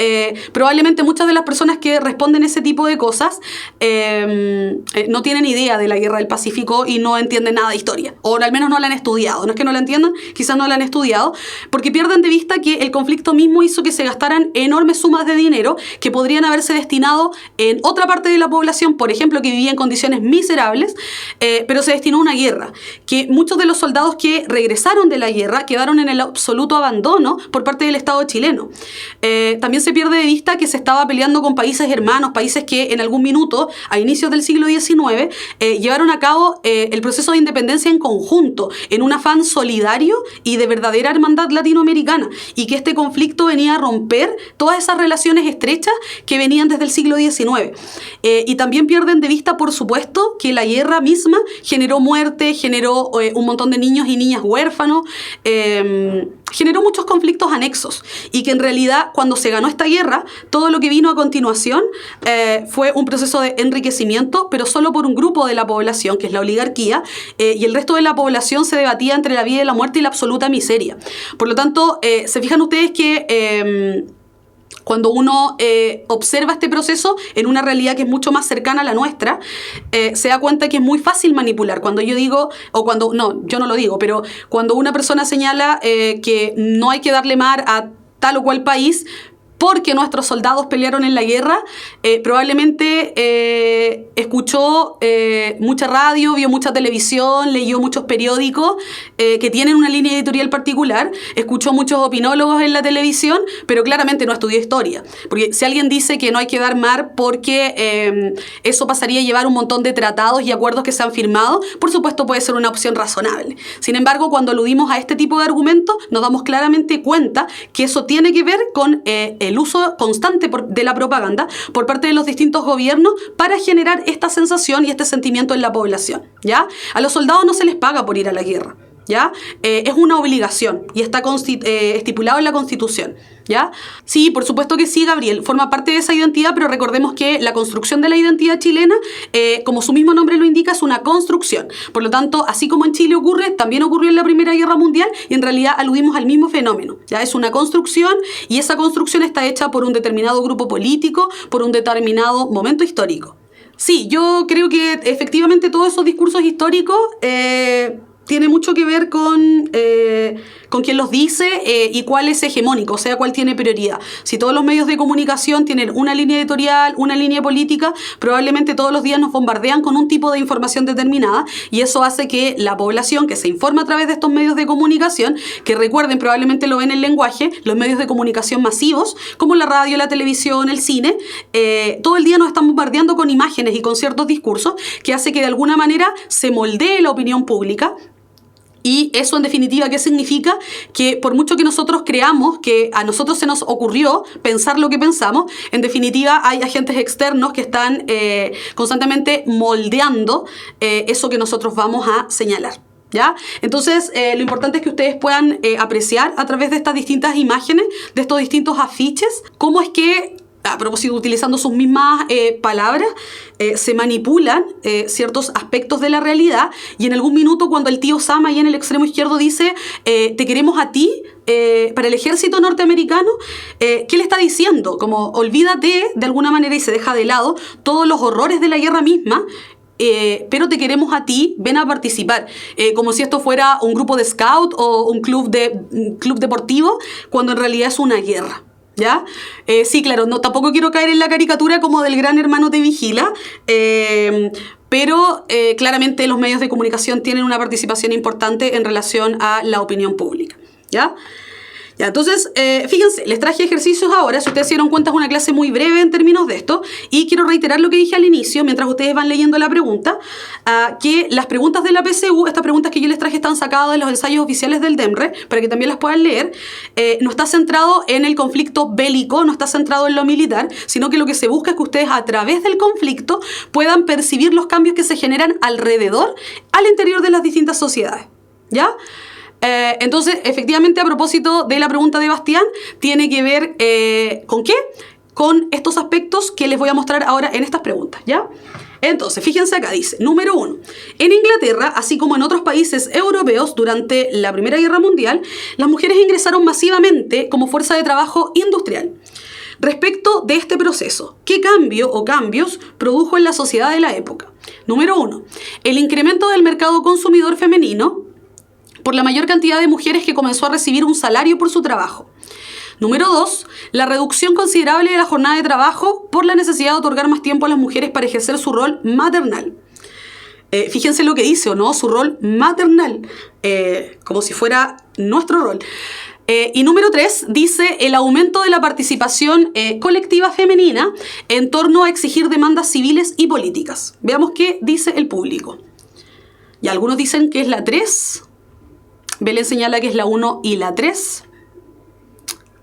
probablemente muchas de las personas que responden ese tipo de cosas no tienen idea de la Guerra del Pacífico y no entienden nada de historia, o al menos no la han estudiado. No es que no la entiendan, quizás no la han estudiado, porque pierden de vista que el conflicto mismo hizo que se gastaran enormes sumas de dinero que podrían haberse destinado en otra parte de la población, por ejemplo, que vivía en condiciones miserables, pero se destinó a una guerra, que muchos de los soldados que regresaron de la guerra quedaron en el absoluto abandono por parte del Estado chileno. También se pierde de vista que se estaba peleando con países hermanos, países que en algún minuto, a inicios del siglo XIX, llevaron a cabo el proceso de independencia en conjunto, en un afán solidario y de verdadera hermandad latinoamericana, y que este conflicto venía a romper todas esas relaciones estrechas que venían desde el siglo XIX. Y también pierden de vista, por supuesto, que la guerra misma generó muerte, generó un montón de niños y niñas huérfanos, generó muchos conflictos anexos, y que en realidad cuando se ganó esta guerra, todo lo que vino a continuación fue un proceso de enriquecimiento, pero solo por un grupo de la población, que es la oligarquía, y el resto de la población se debatía entre la vida y la muerte y la absoluta miseria. Por lo tanto, se fijan ustedes que cuando uno observa este proceso en una realidad que es mucho más cercana a la nuestra, se da cuenta que es muy fácil manipular. Cuando yo digo, o cuando, no, yo no lo digo, pero cuando una persona señala que no hay que darle mar a tal o cual país porque nuestros soldados pelearon en la guerra, probablemente escuchó mucha radio, vio mucha televisión, leyó muchos periódicos que tienen una línea editorial particular, escuchó muchos opinólogos en la televisión, pero claramente no estudió historia. Porque si alguien dice que no hay que dar mar porque eso pasaría a llevar un montón de tratados y acuerdos que se han firmado, por supuesto puede ser una opción razonable. Sin embargo, cuando aludimos a este tipo de argumentos, nos damos claramente cuenta que eso tiene que ver con el uso constante de la propaganda por parte de los distintos gobiernos para generar esta sensación y este sentimiento en la población, ¿ya? A los soldados no se les paga por ir a la guerra, ¿ya? Es una obligación y está estipulado en la Constitución, ¿ya? Sí, por supuesto que sí, Gabriel, forma parte de esa identidad, pero recordemos que la construcción de la identidad chilena, como su mismo nombre lo indica, es una construcción. Por lo tanto, así como en Chile ocurre, también ocurrió en la Primera Guerra Mundial, y en realidad aludimos al mismo fenómeno, ¿ya? Es una construcción, y esa construcción está hecha por un determinado grupo político, por un determinado momento histórico. Sí, yo creo que efectivamente todos esos discursos históricos tiene mucho que ver con quién los dice y cuál es hegemónico, o sea, cuál tiene prioridad. Si todos los medios de comunicación tienen una línea editorial, una línea política, probablemente todos los días nos bombardean con un tipo de información determinada, y eso hace que la población que se informa a través de estos medios de comunicación, que recuerden, probablemente lo ven en el lenguaje, los medios de comunicación masivos, como la radio, la televisión, el cine, todo el día nos están bombardeando con imágenes y con ciertos discursos que hace que de alguna manera se moldee la opinión pública. Y eso, en definitiva, ¿qué significa? Que por mucho que nosotros creamos que a nosotros se nos ocurrió pensar lo que pensamos, en definitiva hay agentes externos que están constantemente moldeando eso que nosotros vamos a señalar, ¿ya? Entonces, lo importante es que ustedes puedan apreciar a través de estas distintas imágenes, de estos distintos afiches, cómo es que, a propósito, utilizando sus mismas palabras, se manipulan ciertos aspectos de la realidad, y en algún minuto cuando el tío Sam ahí en el extremo izquierdo dice te queremos a ti para el ejército norteamericano, ¿qué le está diciendo? Como olvídate de alguna manera, y se deja de lado todos los horrores de la guerra misma, pero te queremos a ti, ven a participar. Como si esto fuera un grupo de scout o un club deportivo, cuando en realidad es una guerra. ¿Ya? Sí, claro, no, tampoco quiero caer en la caricatura como del gran hermano te vigila, pero claramente los medios de comunicación tienen una participación importante en relación a la opinión pública. ¿Ya? Ya, entonces, fíjense, les traje ejercicios ahora. Si ustedes se dieron cuenta, es una clase muy breve en términos de esto. Y quiero reiterar lo que dije al inicio, mientras ustedes van leyendo la pregunta, que las preguntas de la PSU, estas preguntas que yo les traje están sacadas de los ensayos oficiales del DEMRE, para que también las puedan leer. No está centrado en el conflicto bélico, no está centrado en lo militar, sino que lo que se busca es que ustedes a través del conflicto puedan percibir los cambios que se generan alrededor, al interior de las distintas sociedades. ¿Ya? Entonces, efectivamente, a propósito de la pregunta de Bastián, tiene que ver ¿con qué? Con estos aspectos que les voy a mostrar ahora en estas preguntas, ¿ya? Entonces, fíjense acá, dice, número 1. En Inglaterra, así como en otros países europeos, durante la Primera Guerra Mundial, las mujeres ingresaron masivamente como fuerza de trabajo industrial. Respecto de este proceso, ¿qué cambio o cambios produjo en la sociedad de la época? Número 1. El incremento del mercado consumidor femenino por la mayor cantidad de mujeres que comenzó a recibir un salario por su trabajo. Número 2, la reducción considerable de la jornada de trabajo por la necesidad de otorgar más tiempo a las mujeres para ejercer su rol maternal. Fíjense lo que dice, ¿o no? Su rol maternal, como si fuera nuestro rol. Y número 3, dice el aumento de la participación colectiva femenina en torno a exigir demandas civiles y políticas. Veamos qué dice el público. Y algunos dicen que es la 3. Belén señala que es la 1 y la 3.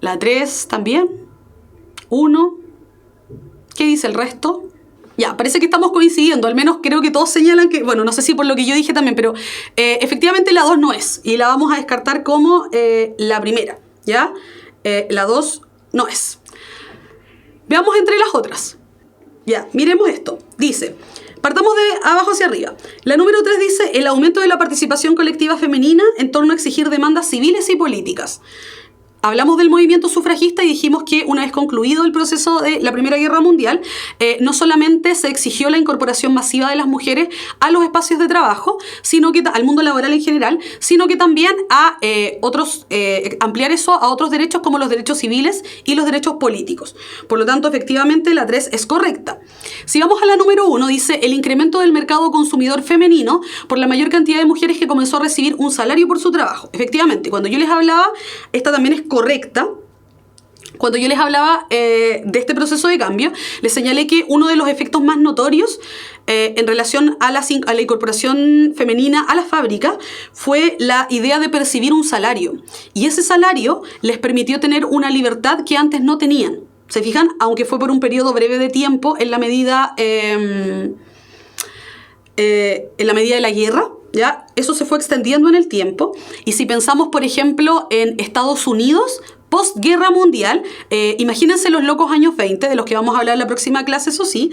La 3 también. 1. ¿Qué dice el resto? Ya, parece que estamos coincidiendo. Al menos creo que todos señalan que, bueno, no sé si por lo que yo dije también, pero efectivamente la 2 no es. Y la vamos a descartar como la primera. ¿Ya? La 2 no es. Veamos entre las otras. Ya, miremos esto. Dice... Partamos de abajo hacia arriba. La número 3 dice el aumento de la participación colectiva femenina en torno a exigir demandas civiles y políticas. Hablamos del movimiento sufragista y dijimos que una vez concluido el proceso de la Primera Guerra Mundial, no solamente se exigió la incorporación masiva de las mujeres a los espacios de trabajo, sino que al mundo laboral en general, sino que también a ampliar eso a otros derechos como los derechos civiles y los derechos políticos. Por lo tanto, efectivamente, la 3 es correcta. Si vamos a la número 1, dice el incremento del mercado consumidor femenino por la mayor cantidad de mujeres que comenzó a recibir un salario por su trabajo. Efectivamente, cuando yo les hablaba, esta también es correcta. Cuando yo les hablaba de este proceso de cambio, les señalé que uno de los efectos más notorios en relación a la incorporación femenina a la fábrica fue la idea de percibir un salario. Y ese salario les permitió tener una libertad que antes no tenían. ¿Se fijan? Aunque fue por un periodo breve de tiempo en la medida de la guerra. ¿Ya? Eso se fue extendiendo en el tiempo. Y si pensamos, por ejemplo, en Estados Unidos, postguerra mundial, imagínense los locos años 20, de los que vamos a hablar en la próxima clase, eso sí,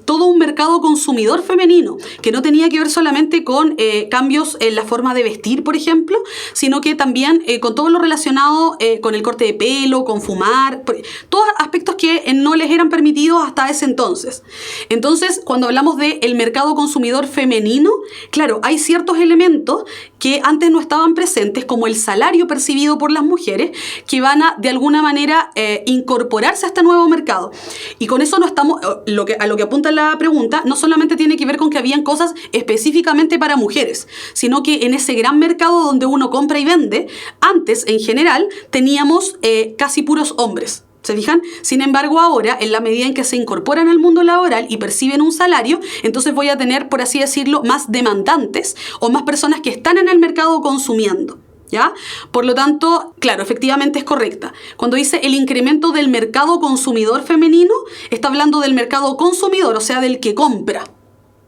todo un mercado consumidor femenino, que no tenía que ver solamente con cambios en la forma de vestir, por ejemplo, sino que también con todo lo relacionado con el corte de pelo, con fumar, todos aspectos que no les eran permitidos hasta ese entonces. Entonces, cuando hablamos del mercado consumidor femenino, claro, hay ciertos elementos que antes no estaban presentes, como el salario percibido por las mujeres, que van a, de alguna manera, incorporarse a este nuevo mercado. Y con eso no estamos, a lo que apunta la pregunta, no solamente tiene que ver con que habían cosas específicamente para mujeres, sino que en ese gran mercado donde uno compra y vende, antes, en general, teníamos casi puros hombres. ¿Se fijan? Sin embargo, ahora, en la medida en que se incorporan al mundo laboral y perciben un salario, entonces voy a tener, por así decirlo, más demandantes o más personas que están en el mercado consumiendo. ¿Ya? Por lo tanto, claro, efectivamente es correcta. Cuando dice el incremento del mercado consumidor femenino, está hablando del mercado consumidor, o sea, del que compra.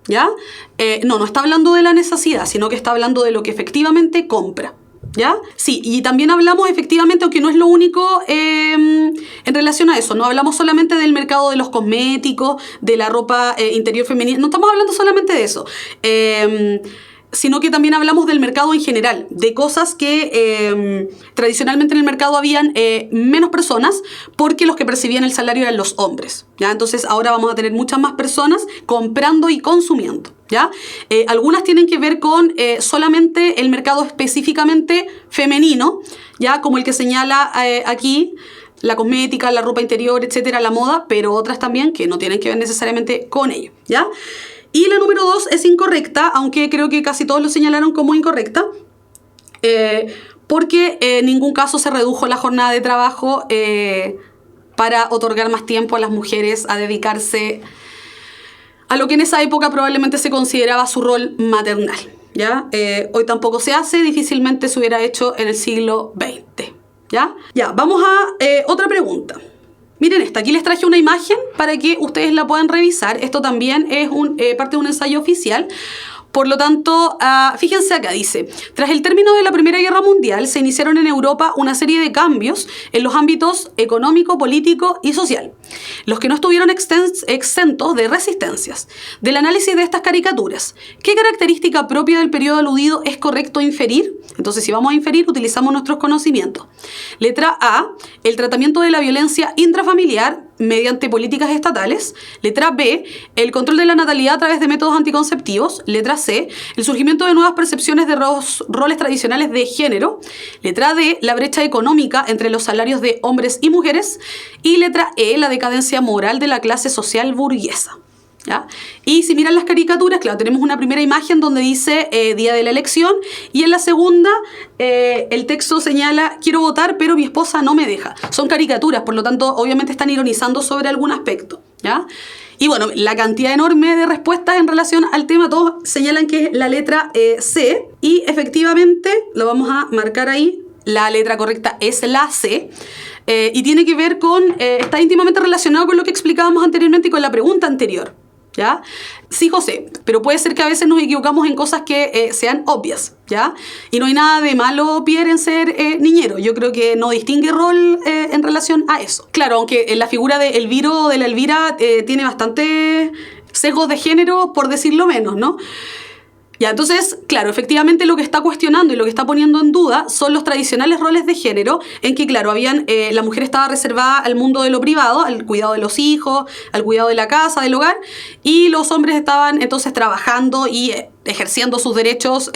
¿Ya? No está hablando de la necesidad, sino que está hablando de lo que efectivamente compra. ¿Ya? Sí, y también hablamos efectivamente, aunque no es lo único en relación a eso, no hablamos solamente del mercado de los cosméticos, de la ropa interior femenina, no estamos hablando solamente de eso. sino que también hablamos del mercado en general, de cosas que tradicionalmente en el mercado habían menos personas porque los que percibían el salario eran los hombres, ¿ya? Entonces ahora vamos a tener muchas más personas comprando y consumiendo, ¿ya? Algunas tienen que ver con solamente el mercado específicamente femenino, ¿ya? Como el que señala aquí, la cosmética, la ropa interior, etcétera, la moda, pero otras también que no tienen que ver necesariamente con ello, ¿ya? Y la número 2 es incorrecta, aunque creo que casi todos lo señalaron como incorrecta, porque en ningún caso se redujo la jornada de trabajo para otorgar más tiempo a las mujeres a dedicarse a lo que en esa época probablemente se consideraba su rol maternal, ¿ya? Hoy tampoco se hace, difícilmente se hubiera hecho en el siglo XX, ¿ya? Ya, vamos a otra pregunta. Miren esta, aquí les traje una imagen para que ustedes la puedan revisar. Esto también es parte de un ensayo oficial. Por lo tanto, fíjense acá, dice, tras el término de la Primera Guerra Mundial se iniciaron en Europa una serie de cambios en los ámbitos económico, político y social, los que no estuvieron exentos de resistencias. Del análisis de estas caricaturas, ¿qué característica propia del periodo aludido es correcto inferir? Entonces, si vamos a inferir, utilizamos nuestros conocimientos. Letra A, el tratamiento de la violencia intrafamiliar mediante políticas estatales. Letra B, el control de la natalidad a través de métodos anticonceptivos. Letra C, el surgimiento de nuevas percepciones de roles tradicionales de género. Letra D, la brecha económica entre los salarios de hombres y mujeres. Y letra E, la decadencia moral de la clase social burguesa, ¿ya? Y si miran las caricaturas, claro, tenemos una primera imagen donde dice día de la elección, y en la segunda el texto señala quiero votar pero mi esposa no me deja. Son caricaturas, por lo tanto obviamente están ironizando sobre algún aspecto, ¿ya? Y bueno, la cantidad enorme de respuestas en relación al tema, todos señalan que es la letra C, y efectivamente lo vamos a marcar ahí, la letra correcta es la C. Y tiene que ver con, está íntimamente relacionado con lo que explicábamos anteriormente y con la pregunta anterior, ¿ya? Sí, José, pero puede ser que a veces nos equivocamos en cosas que sean obvias, ¿ya? Y no hay nada de malo, Pierre, en ser niñero. Yo creo que no distingue rol en relación a eso. Claro, aunque la figura de Elviro o de la Elvira tiene bastante sesgos de género, por decirlo menos, ¿no? Ya, entonces, claro, efectivamente lo que está cuestionando y lo que está poniendo en duda son los tradicionales roles de género, en que, claro, la mujer estaba reservada al mundo de lo privado, al cuidado de los hijos, al cuidado de la casa, del hogar, y los hombres estaban entonces trabajando y ejerciendo sus derechos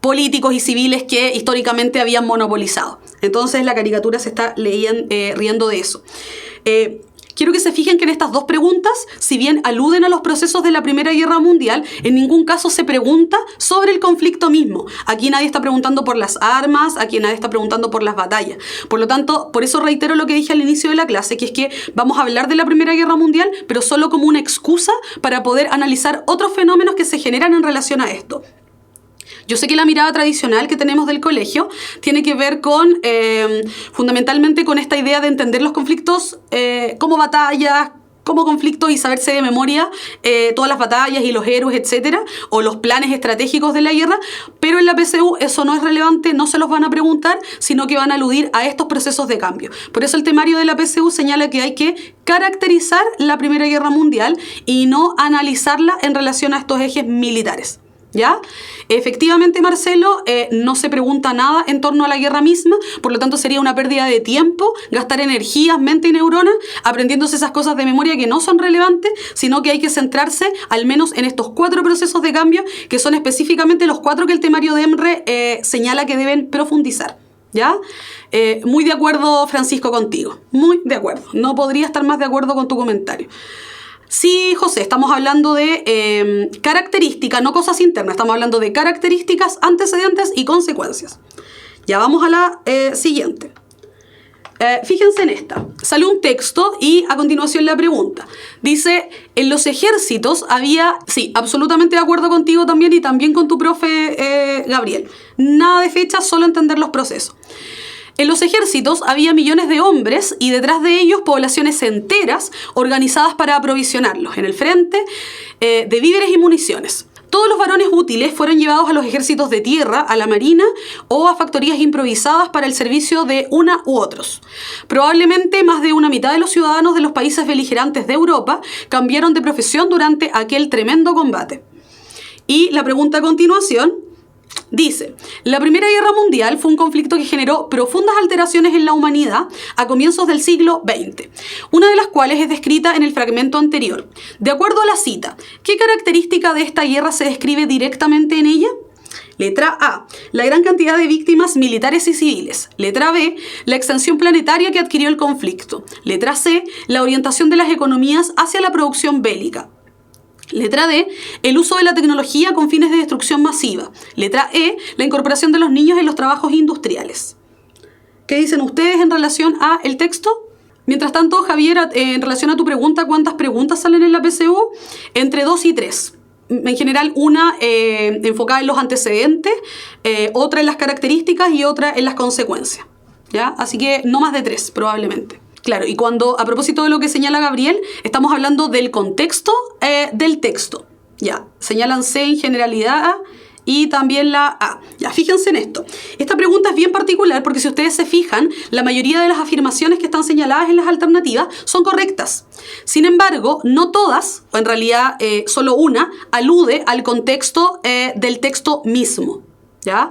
políticos y civiles que históricamente habían monopolizado. Entonces la caricatura se está riendo de eso. Quiero que se fijen que en estas dos preguntas, si bien aluden a los procesos de la Primera Guerra Mundial, en ningún caso se pregunta sobre el conflicto mismo. Aquí nadie está preguntando por las armas, aquí nadie está preguntando por las batallas. Por lo tanto, por eso reitero lo que dije al inicio de la clase, que es que vamos a hablar de la Primera Guerra Mundial, pero solo como una excusa para poder analizar otros fenómenos que se generan en relación a esto. Yo sé que la mirada tradicional que tenemos del colegio tiene que ver con, fundamentalmente con esta idea de entender los conflictos como batallas, como conflictos y saberse de memoria todas las batallas y los héroes, etcétera, o los planes estratégicos de la guerra, pero en la PSU eso no es relevante, no se los van a preguntar, sino que van a aludir a estos procesos de cambio. Por eso el temario de la PSU señala que hay que caracterizar la Primera Guerra Mundial y no analizarla en relación a estos ejes militares, ¿ya? Efectivamente, Marcelo, no se pregunta nada en torno a la guerra misma, por lo tanto sería una pérdida de tiempo gastar energías, mente y neuronas aprendiéndose esas cosas de memoria que no son relevantes, sino que hay que centrarse al menos en estos 4 procesos de cambio, que son específicamente los 4 que el temario de EMRE señala que deben profundizar, ¿ya? Muy de acuerdo, Francisco, contigo, muy de acuerdo, no podría estar más de acuerdo con tu comentario. Sí, José, estamos hablando de características, no cosas internas. Estamos hablando de características, antecedentes y consecuencias. Ya vamos a la siguiente. Fíjense en esta. Sale un texto y a continuación la pregunta. Dice, en los ejércitos había... Sí, absolutamente de acuerdo contigo también y también con tu profe Gabriel. Nada de fechas, solo entender los procesos. En los ejércitos había millones de hombres y detrás de ellos poblaciones enteras organizadas para aprovisionarlos en el frente de víveres y municiones. Todos los varones útiles fueron llevados a los ejércitos de tierra, a la marina o a factorías improvisadas para el servicio de una u otros. Probablemente más de una mitad de los ciudadanos de los países beligerantes de Europa cambiaron de profesión durante aquel tremendo combate. Y la pregunta a continuación dice: la Primera Guerra Mundial fue un conflicto que generó profundas alteraciones en la humanidad a comienzos del siglo XX, una de las cuales es descrita en el fragmento anterior. De acuerdo a la cita, ¿qué característica de esta guerra se describe directamente en ella? Letra A, la gran cantidad de víctimas militares y civiles. Letra B, la extensión planetaria que adquirió el conflicto. Letra C, la orientación de las economías hacia la producción bélica. Letra D, el uso de la tecnología con fines de destrucción masiva. Letra E, la incorporación de los niños en los trabajos industriales. ¿Qué dicen ustedes en relación a el texto? Mientras tanto, Javier, en relación a tu pregunta, ¿cuántas preguntas salen en la PSU? Entre 2 y 3. En general, una enfocada en los antecedentes, otra en las características y otra en las consecuencias, ¿ya? Así que no más de 3, probablemente. Claro, y cuando, a propósito de lo que señala Gabriel, estamos hablando del contexto del texto. Ya, señalan C en generalidad y también la A. Ya, fíjense en esto. Esta pregunta es bien particular porque si ustedes se fijan, la mayoría de las afirmaciones que están señaladas en las alternativas son correctas. Sin embargo, no todas, o en realidad solo una, alude al contexto del texto mismo, ¿ya?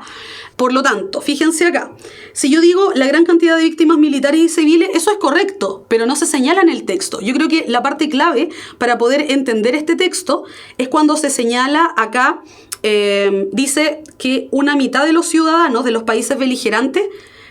Por lo tanto, fíjense acá. Si yo digo la gran cantidad de víctimas militares y civiles, eso es correcto, pero no se señala en el texto. Yo creo que la parte clave para poder entender este texto es cuando se señala acá, dice que una mitad de los ciudadanos de los países beligerantes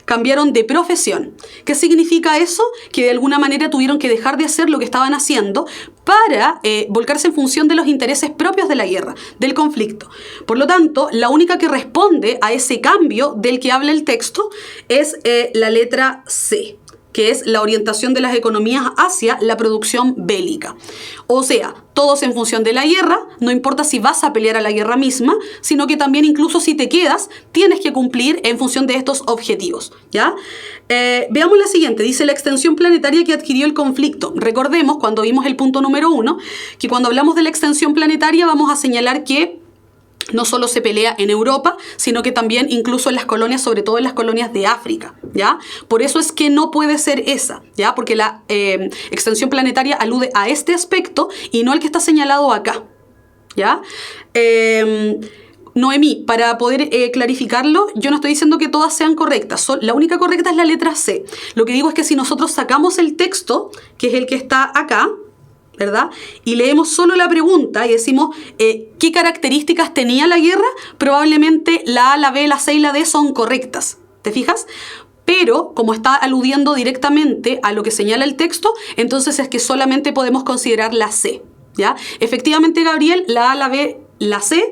cambiaron de profesión. ¿Qué significa eso? Que de alguna manera tuvieron que dejar de hacer lo que estaban haciendo para volcarse en función de los intereses propios de la guerra, del conflicto. Por lo tanto, la única que responde a ese cambio del que habla el texto es la letra C, que es la orientación de las economías hacia la producción bélica. O sea, todos en función de la guerra, no importa si vas a pelear a la guerra misma, sino que también incluso si te quedas, tienes que cumplir en función de estos objetivos, ¿ya? Veamos la siguiente, dice la extensión planetaria que adquirió el conflicto. Recordemos, cuando vimos el punto número 1, que cuando hablamos de la extensión planetaria vamos a señalar que no solo se pelea en Europa, sino que también incluso en las colonias, sobre todo en las colonias de África, ¿ya? Por eso es que no puede ser esa, ¿ya? Porque la extensión planetaria alude a este aspecto y no al que está señalado acá, ¿ya? Noemí, para poder clarificarlo, yo no estoy diciendo que todas sean correctas, la única correcta es la letra C. Lo que digo es que si nosotros sacamos el texto, que es el que está acá, ¿verdad? Y leemos solo la pregunta y decimos ¿qué características tenía la guerra? Probablemente la A, la B, la C y la D son correctas, ¿te fijas? Pero como está aludiendo directamente a lo que señala el texto, entonces es que solamente podemos considerar la C, ¿ya? Efectivamente, Gabriel, la A, la B, la C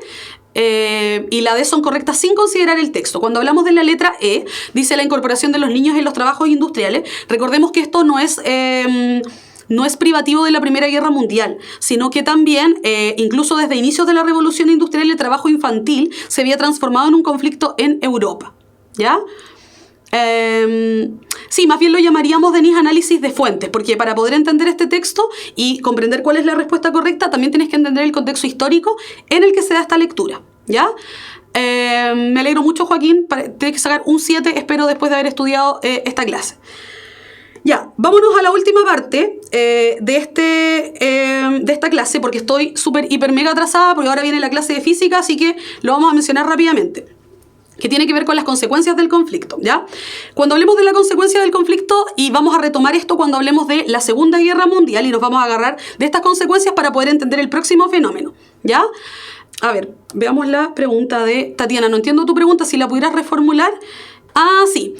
y la D son correctas sin considerar el texto. Cuando hablamos de la letra E, dice la incorporación de los niños en los trabajos industriales. Recordemos que esto no es privativo de la Primera Guerra Mundial, sino que también, incluso desde inicios de la Revolución Industrial, el trabajo infantil se había transformado en un conflicto en Europa, ¿ya? Sí, más bien lo llamaríamos, Denise, análisis de fuentes, porque para poder entender este texto y comprender cuál es la respuesta correcta, también tienes que entender el contexto histórico en el que se da esta lectura, ¿ya? Me alegro mucho, Joaquín, tienes que sacar un 7, espero, después de haber estudiado esta clase. Ya, vámonos a la última parte de esta clase, porque estoy súper, hiper, mega atrasada, porque ahora viene la clase de física, así que lo vamos a mencionar rápidamente, que tiene que ver con las consecuencias del conflicto, ¿ya? Cuando hablemos de la consecuencia del conflicto, y vamos a retomar esto cuando hablemos de la Segunda Guerra Mundial, y nos vamos a agarrar de estas consecuencias para poder entender el próximo fenómeno, ¿ya? A ver, veamos la pregunta de Tatiana. No entiendo tu pregunta, si la pudieras reformular. Ah, sí.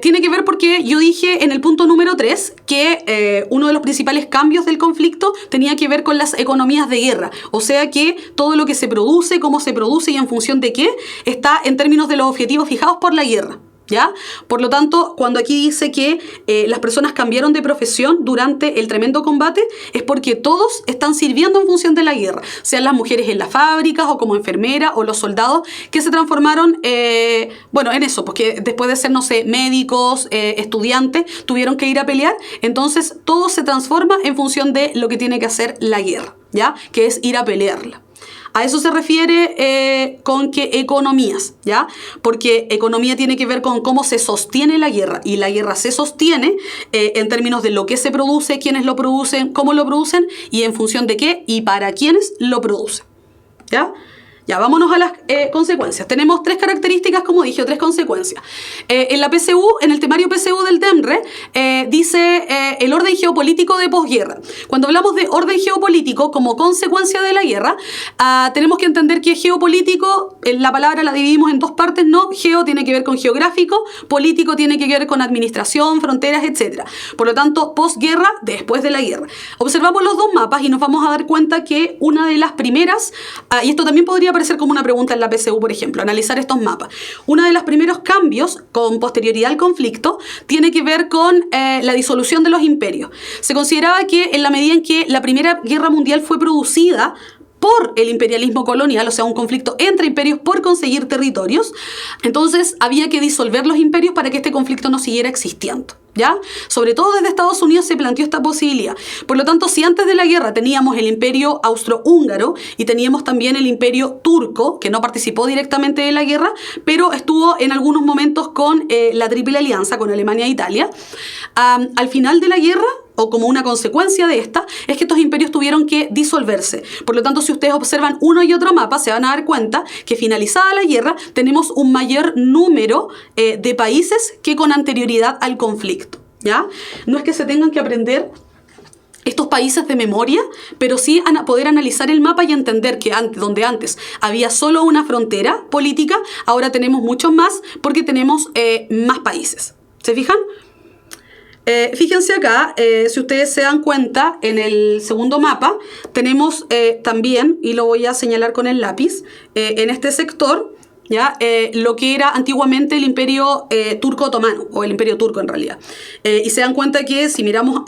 Tiene que ver porque yo dije en el punto número 3 que uno de los principales cambios del conflicto tenía que ver con las economías de guerra. O sea que todo lo que se produce, cómo se produce y en función de qué, está en términos de los objetivos fijados por la guerra, ¿ya? Por lo tanto, cuando aquí dice que las personas cambiaron de profesión durante el tremendo combate, es porque todos están sirviendo en función de la guerra, sean las mujeres en las fábricas o como enfermeras o los soldados que se transformaron, bueno, en eso, porque después de ser, no sé, médicos, estudiantes, tuvieron que ir a pelear, entonces todo se transforma en función de lo que tiene que hacer la guerra, ¿ya? Que es ir a pelearla. A eso se refiere con que economías, ¿ya? Porque economía tiene que ver con cómo se sostiene la guerra, y la guerra se sostiene en términos de lo que se produce, quiénes lo producen, cómo lo producen y en función de qué y para quiénes lo producen, ¿ya? Ya, vámonos a las consecuencias. Tenemos 3 características, como dije, o 3 consecuencias. En la PSU, en el temario PSU del DEMRE, dice el orden geopolítico de posguerra. Cuando hablamos de orden geopolítico como consecuencia de la guerra, tenemos que entender que geopolítico, la palabra la dividimos en 2 partes, ¿no? Geo tiene que ver con geográfico, político tiene que ver con administración, fronteras, etc. Por lo tanto, posguerra, después de la guerra. Observamos los 2 mapas y nos vamos a dar cuenta que una de las primeras, y esto también podría aparecer como una pregunta en la PSU, por ejemplo, analizar estos mapas. Uno de los primeros cambios con posterioridad al conflicto tiene que ver con la disolución de los imperios. Se consideraba que en la medida en que la Primera Guerra Mundial fue producida por el imperialismo colonial, o sea, un conflicto entre imperios por conseguir territorios, entonces había que disolver los imperios para que este conflicto no siguiera existiendo, ¿ya? Sobre todo desde Estados Unidos se planteó esta posibilidad. Por lo tanto, si antes de la guerra teníamos el imperio austrohúngaro y teníamos también el imperio turco, que no participó directamente de la guerra, pero estuvo en algunos momentos con la Triple Alianza, con Alemania e Italia, al final de la guerra, o como una consecuencia de esta, es que estos imperios tuvieron que disolverse. Por lo tanto, si ustedes observan uno y otro mapa, se van a dar cuenta que finalizada la guerra tenemos un mayor número de países que con anterioridad al conflicto, ¿ya? No es que se tengan que aprender estos países de memoria, pero sí a poder analizar el mapa y entender que donde antes había solo una frontera política, ahora tenemos muchos más porque tenemos más países. ¿Se fijan? Fíjense acá, si ustedes se dan cuenta, en el segundo mapa tenemos también, y lo voy a señalar con el lápiz, en este sector, ¿ya? Lo que era antiguamente el imperio turco-otomano, o el imperio turco en realidad. Y se dan cuenta que si miramos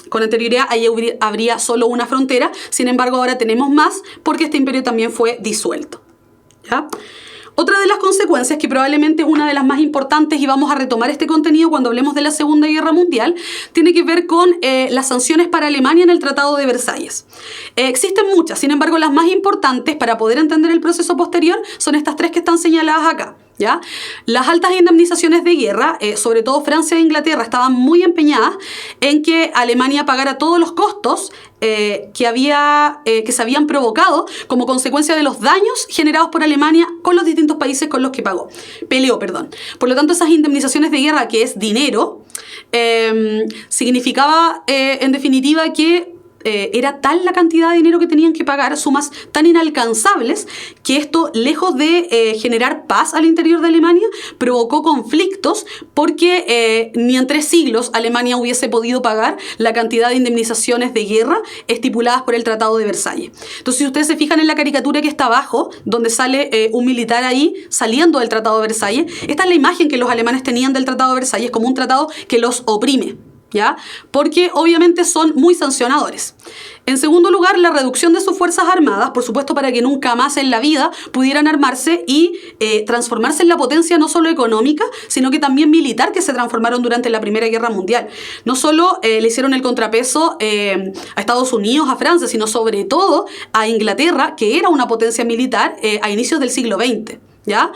con anterioridad, ahí habría solo una frontera, sin embargo ahora tenemos más porque este imperio también fue disuelto, ¿ya? Otra de las consecuencias, que probablemente es una de las más importantes, y vamos a retomar este contenido cuando hablemos de la Segunda Guerra Mundial, tiene que ver con las sanciones para Alemania en el Tratado de Versalles. Existen muchas, sin embargo las más importantes para poder entender el proceso posterior son estas 3 que están señaladas acá, ¿ya? Las altas indemnizaciones de guerra, sobre todo Francia e Inglaterra, estaban muy empeñadas en que Alemania pagara todos los costos que se habían provocado como consecuencia de los daños generados por Alemania con los distintos países con los que peleó. Por lo tanto, esas indemnizaciones de guerra, que es dinero, significaba en definitiva que era tal la cantidad de dinero que tenían que pagar, sumas tan inalcanzables, que esto, lejos de generar paz al interior de Alemania, provocó conflictos porque ni en 3 siglos Alemania hubiese podido pagar la cantidad de indemnizaciones de guerra estipuladas por el Tratado de Versalles. Entonces, si ustedes se fijan en la caricatura que está abajo, donde sale un militar ahí saliendo del Tratado de Versalles, esta es la imagen que los alemanes tenían del Tratado de Versalles como un tratado que los oprime, ¿ya? Porque obviamente son muy sancionadores. En segundo lugar, la reducción de sus fuerzas armadas, por supuesto, para que nunca más en la vida pudieran armarse y transformarse en la potencia no solo económica, sino que también militar que se transformaron durante la Primera Guerra Mundial. No solo le hicieron el contrapeso a Estados Unidos, a Francia, sino sobre todo a Inglaterra, que era una potencia militar a inicios del siglo XX, ¿ya?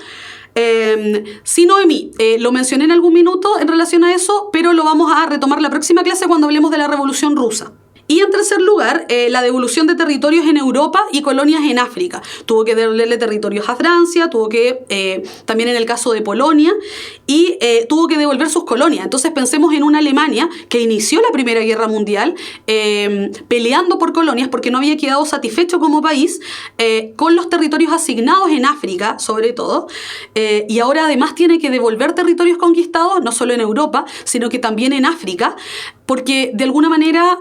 Sí, Noemí, lo mencioné en algún minuto en relación a eso, pero lo vamos a retomar la próxima clase cuando hablemos de la Revolución Rusa. Y en tercer lugar, la devolución de territorios en Europa y colonias en África. Tuvo que devolverle territorios a Francia, tuvo que, también en el caso de Polonia, y tuvo que devolver sus colonias. Entonces pensemos en una Alemania que inició la Primera Guerra Mundial peleando por colonias porque no había quedado satisfecho como país con los territorios asignados en África, sobre todo, y ahora además tiene que devolver territorios conquistados, no solo en Europa, sino que también en África, porque de alguna manera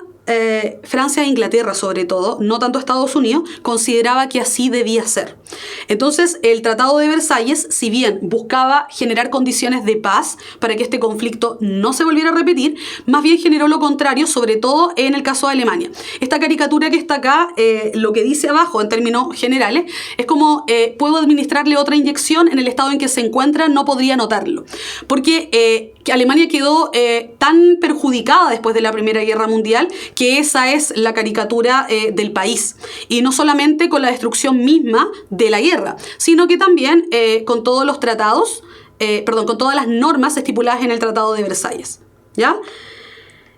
Francia e Inglaterra, sobre todo, no tanto Estados Unidos, consideraba que así debía ser. Entonces, el Tratado de Versalles, si bien buscaba generar condiciones de paz para que este conflicto no se volviera a repetir, más bien generó lo contrario, sobre todo en el caso de Alemania. Esta caricatura que está acá, lo que dice abajo en términos generales, es como puedo administrarle otra inyección en el estado en que se encuentra, no podría notarlo. Porque Alemania quedó tan perjudicada después de la Primera Guerra Mundial que esa es la caricatura del país. Y no solamente con la destrucción misma de la guerra, sino que también con todos los tratados, con todas las normas estipuladas en el Tratado de Versalles, ¿ya?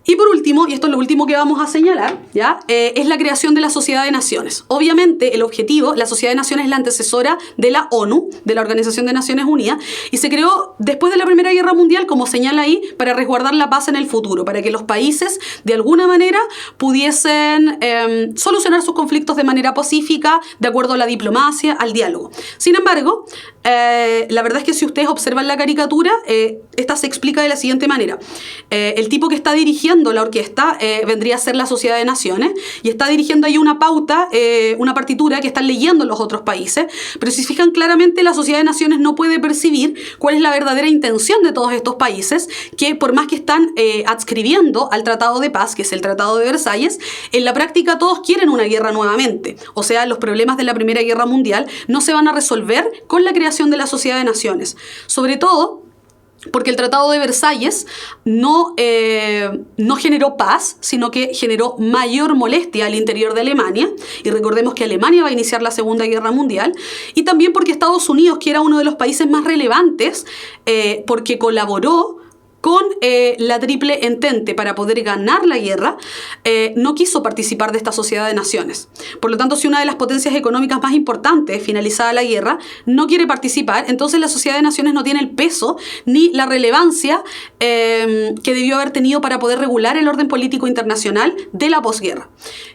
Y por último, y esto es lo último que vamos a señalar, ¿ya? Es la creación de la Sociedad de Naciones. Obviamente, el objetivo, la Sociedad de Naciones es la antecesora de la ONU, de la Organización de Naciones Unidas, y se creó después de la Primera Guerra Mundial, como señala ahí, para resguardar la paz en el futuro, para que los países, de alguna manera, pudiesen solucionar sus conflictos de manera pacífica, de acuerdo a la diplomacia, al diálogo. Sin embargo, la verdad es que si ustedes observan la caricatura, esta se explica de la siguiente manera. El tipo que está dirigiendo la orquesta vendría a ser la Sociedad de Naciones y está dirigiendo ahí una pauta, una partitura que están leyendo los otros países, pero si se fijan claramente la Sociedad de Naciones no puede percibir cuál es la verdadera intención de todos estos países que por más que están adscribiendo al Tratado de Paz, que es el Tratado de Versalles, en la práctica todos quieren una guerra nuevamente. O sea, los problemas de la Primera Guerra Mundial no se van a resolver con la creación de la Sociedad de Naciones. Sobre todo porque el Tratado de Versalles no generó paz, sino que generó mayor molestia al interior de Alemania. Y recordemos que Alemania va a iniciar la Segunda Guerra Mundial. Y también porque Estados Unidos, que era uno de los países más relevantes, porque colaboró con la Triple Entente para poder ganar la guerra, no quiso participar de esta Sociedad de Naciones. Por lo tanto, si una de las potencias económicas más importantes, finalizada la guerra, no quiere participar, entonces la Sociedad de Naciones no tiene el peso ni la relevancia que debió haber tenido para poder regular el orden político internacional de la posguerra.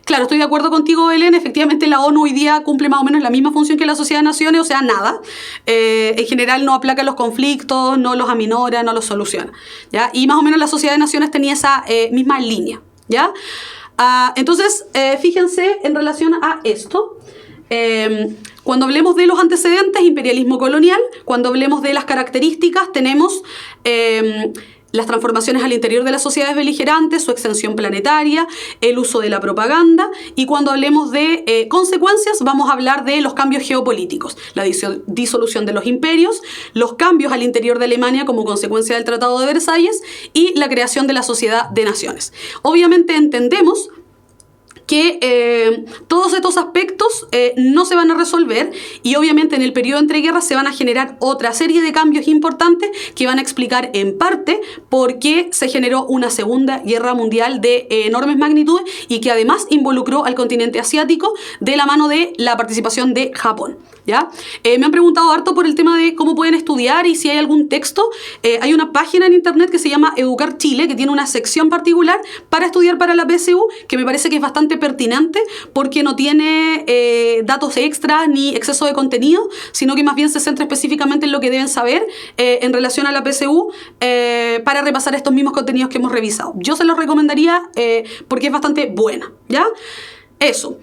Claro, estoy de acuerdo contigo, Belén, efectivamente la ONU hoy día cumple más o menos la misma función que la Sociedad de Naciones, o sea, nada. En general no aplaca los conflictos, no los aminora, no los soluciona. ¿Ya? Y más o menos la Sociedad de Naciones tenía esa misma línea, ¿ya? Entonces, fíjense en relación a esto. Cuando hablemos de los antecedentes, imperialismo colonial, cuando hablemos de las características, tenemos las transformaciones al interior de las sociedades beligerantes, su extensión planetaria, el uso de la propaganda, y cuando hablemos de consecuencias vamos a hablar de los cambios geopolíticos, la disolución de los imperios, los cambios al interior de Alemania como consecuencia del Tratado de Versalles y la creación de la Sociedad de Naciones. Obviamente entendemos que todos estos aspectos no se van a resolver y obviamente en el periodo entre guerras se van a generar otra serie de cambios importantes que van a explicar en parte por qué se generó una Segunda Guerra Mundial de enormes magnitudes y que además involucró al continente asiático de la mano de la participación de Japón. ¿Ya? Me han preguntado harto por el tema de cómo pueden estudiar y si hay algún texto. Hay una página en internet que se llama Educar Chile, que tiene una sección particular para estudiar para la PSU, que me parece que es bastante pertinente porque no tiene datos extras ni exceso de contenido, sino que más bien se centra específicamente en lo que deben saber en relación a la PSU para repasar estos mismos contenidos que hemos revisado. Yo se los recomendaría porque es bastante buena, ¿ya? Eso.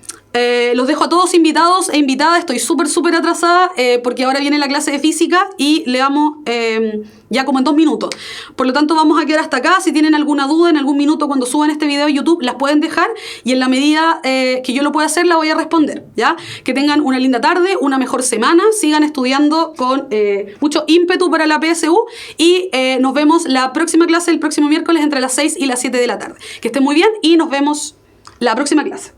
Los dejo a todos invitados e invitadas. Estoy súper atrasada porque ahora viene la clase de física y le damos ya como en 2 minutos. Por lo tanto vamos a quedar hasta acá. Si tienen alguna duda en algún minuto cuando suban este video a YouTube, las pueden dejar y en la medida que yo lo pueda hacer la voy a responder, ¿ya? Que tengan una linda tarde, una mejor semana, sigan estudiando con mucho ímpetu para la PSU y nos vemos la próxima clase el próximo miércoles entre las 6 y las 7 de la tarde. Que estén muy bien y nos vemos la próxima clase.